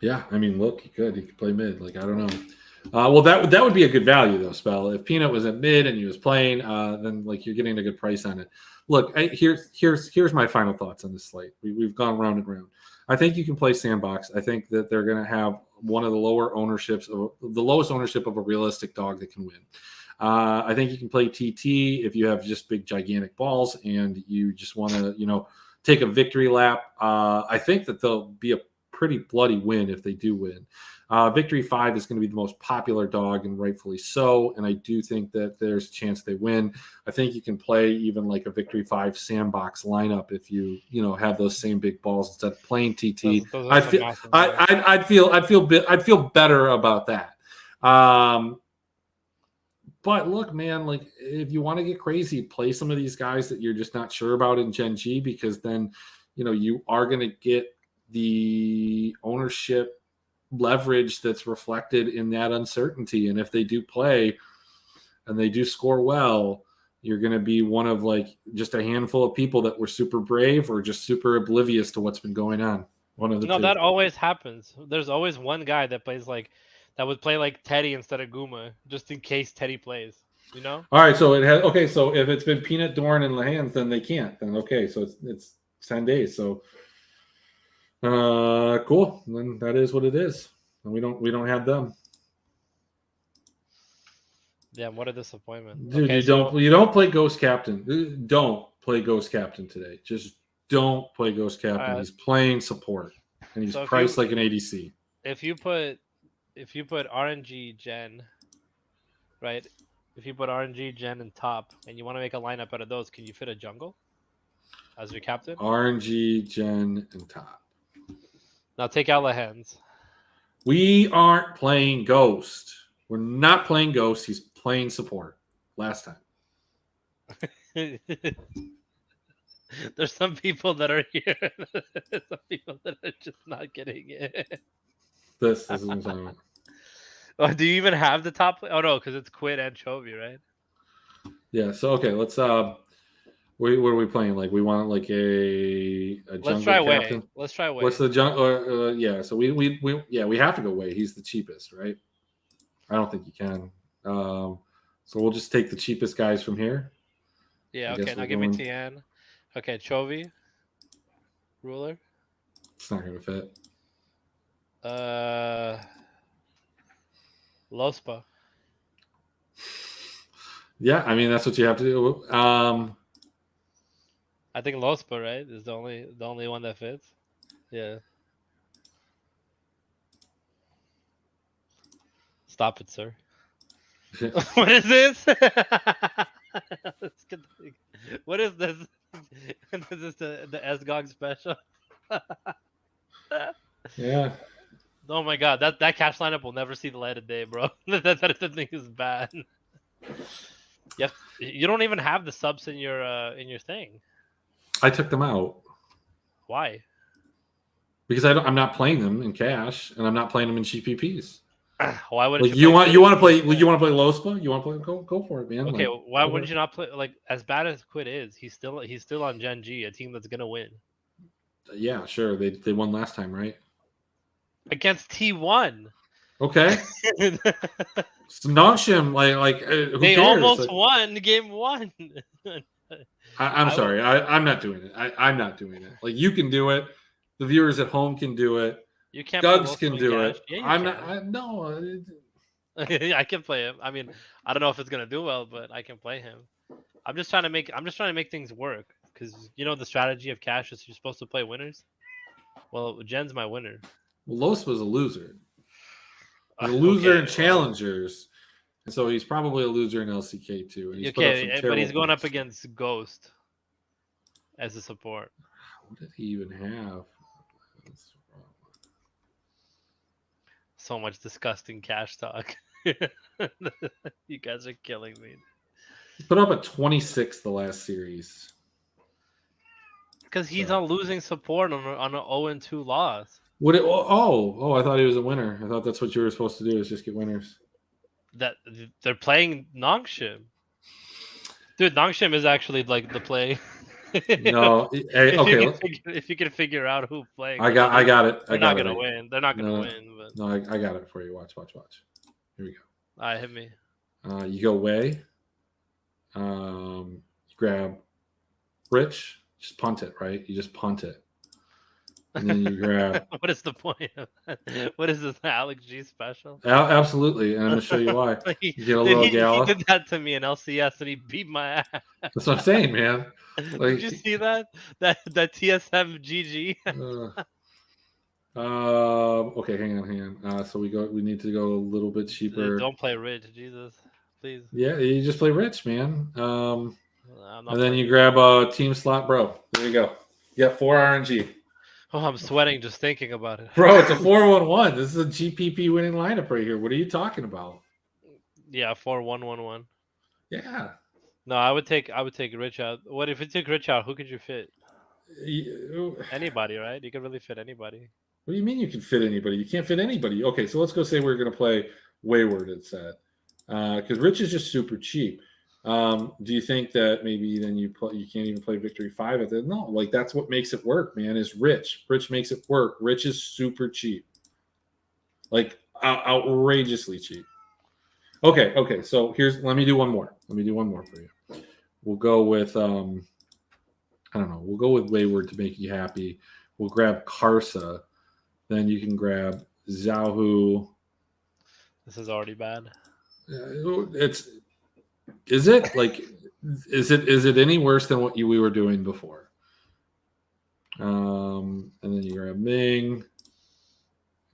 Yeah, I mean, look, he could play mid. Like I don't know. Well, that would be a good value though, Spell. If Peanut was at mid and he was playing, then like you're getting a good price on it. Look, here's my final thoughts on this slate. We've gone round and round. I think you can play Sandbox. I think that they're going to have one of the the lowest ownership of a realistic dog that can win. I think you can play TT if you have just big gigantic balls and you just want to take a victory lap. I think that they'll be a pretty bloody win if they do win. Victory 5 is going to be the most popular dog, and rightfully so. And I do think that there's a chance they win. I think you can play even like a Victory 5 Sandbox lineup if you have those same big balls instead of playing TT. I'd feel better about that. But look, man, like if you want to get crazy, play some of these guys that you're just not sure about in GenG, because then you are going to get the ownership leverage that's reflected in that uncertainty. And if they do play and they do score well, you're going to be one of like just a handful of people that were super brave or just super oblivious to what's been going on. One of the two. That always happens. There's always one guy that would play like Teddy instead of Guma, just in case Teddy plays. All right, so so if it's been Peanut, Dorn, and Lehans, then they can't. Then okay, so it's 10 days. So cool. Then that is what it is. And we don't have them. Yeah, what a disappointment. Dude, you don't play Ghost Captain. Don't play Ghost Captain today. Just don't play Ghost Captain. He's playing support. And he's priced like an ADC. If you put RNG Gen, right? If you put RNG Gen in top and you want to make a lineup out of those, can you fit a jungle as your captain? RNG Gen and top. Now take out Lehans. We aren't playing Ghost. We're not playing Ghost. He's playing support. Last time. There's some people that are here. Some people that are just not getting it. This is insane. Oh, do you even have the top? Oh no, because it's Quid and Chovy, right? Yeah. So okay, let's what are we playing? Like we want like a jungle captain. Let's try Way. What's the jungle? Yeah. So we have to go Way. He's the cheapest, right? I don't think you can. So we'll just take the cheapest guys from here. Yeah. Okay. Now give me Tian. Okay, Chovy. Ruler. It's not gonna fit. Lospa. Yeah, I mean that's what you have to do. I think Lospa, right, is the only one that fits. Yeah. Stop it, sir. What is this? What is this? Is this the SGOG special? Yeah. Oh my god, that cash lineup will never see the light of day, bro. that thing is bad. You don't even have the subs in your thing. I took them out. Why? Because I'm not playing them in cash, and I'm not playing them in GPPs. Why wouldn't Like you want to play Yeah. you want to play Lospa? You want to play go for it, man. Okay, Like, why wouldn't you not play like as bad as Quid is? He's still on GenG, a team that's gonna win yeah, sure. They won last time, right? against T1. Okay. So Nongshim, who They cares? almost Like, won game 1. I'm sorry. I'm not doing it. I'm not doing it. Like you can do it. The viewers at home can do it. You can't play Gugs Low can Swing do Cash. it. Yeah, you I'm can. not. No. I can play him. I mean, I don't know if it's gonna do well, but I can play him. I'm just trying to make things work because the strategy of Cash is you're supposed to play winners. Well, Jen's my winner. Los was a loser. He's a loser in challengers, and so he's probably a loser in LCK too. And he's put up some but he's going points. up against Ghost as a support. What did he even have? So much disgusting Cash talk. You guys are killing me. He put up a 26 the last series. Because he's on losing support on an 0-2 loss. Would it? Oh! I thought he was a winner. I thought that's what you were supposed to do is just get winners. That they're playing Nongshim. Dude, Nongshim is actually like the play. No, hey, okay. If you can figure out who's playing, I got it. They're not gonna win. They're not gonna win. But no, I got it for you. Watch. Here we go. All right, hit me. You go Wei. You grab Rich. Just punt it, right? You just punt it. And then you grab. What is the point of that? What is this Alex G special? Absolutely, and I'm gonna show you why. You get a little Gala. He did that to me in LCS, and he beat my ass. That's what I'm saying, man. Like, did you see that TSM GG? Okay, hang on. So we need to go a little bit cheaper. Don't play Rich, Jesus, please. Yeah, you just play Rich, man. And then you Rich. grab a team slot, bro. There you go. You got 4 RNG. Oh, I'm sweating just thinking about it. Bro, it's a 4-1-1. This is a GPP winning lineup right here. What are you talking about? Yeah, 4-1-1-1. Yeah. No, I would take Rich out. What if you took Rich out? Who could you fit? Anybody, right? You could really fit anybody. What do you mean you can fit anybody? You can't fit anybody. Okay, so let's go say we're going to play Wayward instead. Because Rich is just super cheap. Do you think that maybe then you can't even play Victory 5 at that? No, like that's what makes it work, man, is Rich. Rich makes it work. Rich is super cheap. Like outrageously cheap. Okay. So let me do one more. for you. We'll go with I don't know. We'll go with Wayward to make you happy. We'll grab Karsa. Then you can grab Zhaohu. This is already bad. Is it any worse than what we were doing before? And then you grab Ming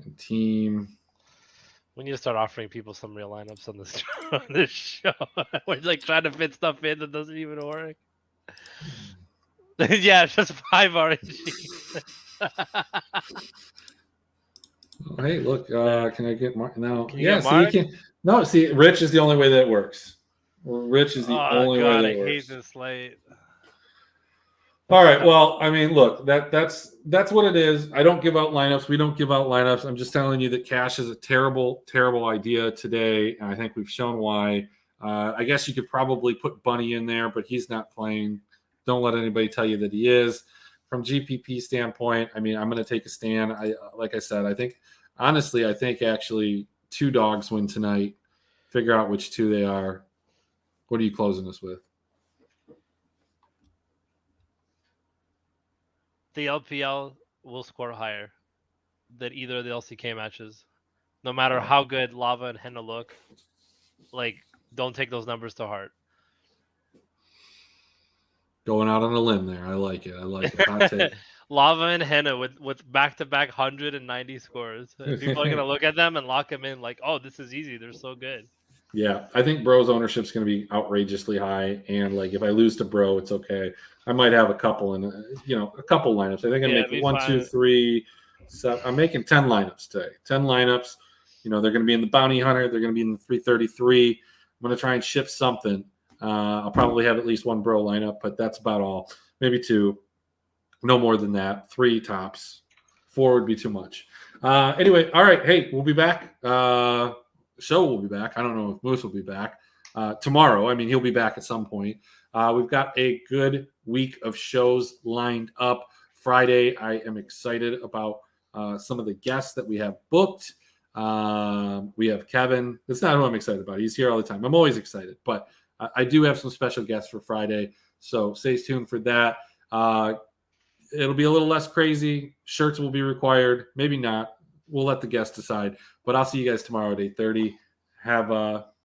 and team. We need to start offering people some real lineups on this show. We're like trying to fit stuff in that doesn't even work. Yeah, it's just 5 RNG. Oh, hey, look, can I get Mark now? Yeah, so you can. No, see, Rich is the only way that works. Rich is the only way that works. I hate this slate. All right, well, I mean, look, that's what it is. I don't give out lineups. We don't give out lineups. I'm just telling you that cash is a terrible, terrible idea today, and I think we've shown why. I guess you could probably put Bunny in there, but he's not playing. Don't let anybody tell you that he is. From GPP standpoint, I mean, I'm going to take a stand. Like I said, I think actually 2 dogs win tonight. Figure out which 2 they are. What are you closing us with? The LPL will score higher than either of the LCK matches. No matter how good Lava and Henna look, like, don't take those numbers to heart. Going out on a limb there. I like it. Hot take. Lava and Henna with back-to-back 190 scores. People are going to look at them and lock them in like, oh, this is easy. They're so good. Yeah, I think Bro's ownership is going to be outrageously high. And, like, if I lose to Bro, it's okay. I might have a couple lineups. I think I'm making 1, 2, 3, 7. I'm making 10 lineups today. 10 lineups. They're going to be in the Bounty Hunter. They're going to be in the 333. I'm going to try and ship something. I'll probably have at least 1 Bro lineup, but that's about all. Maybe 2. No more than that. 3 tops. 4 would be too much. Anyway, all right. Hey, we'll be back. Show will be back. I don't know if Moose will be back tomorrow. I mean, he'll be back at some point. We've got a good week of shows lined up. Friday, I am excited about some of the guests that we have booked. We have Kevin. That's not who I'm excited about. He's here all the time. I'm always excited, but I do have some special guests for Friday. So stay tuned for that. It'll be a little less crazy. Shirts will be required. Maybe not. We'll let the guests decide. But I'll see you guys tomorrow at 8:30. Have a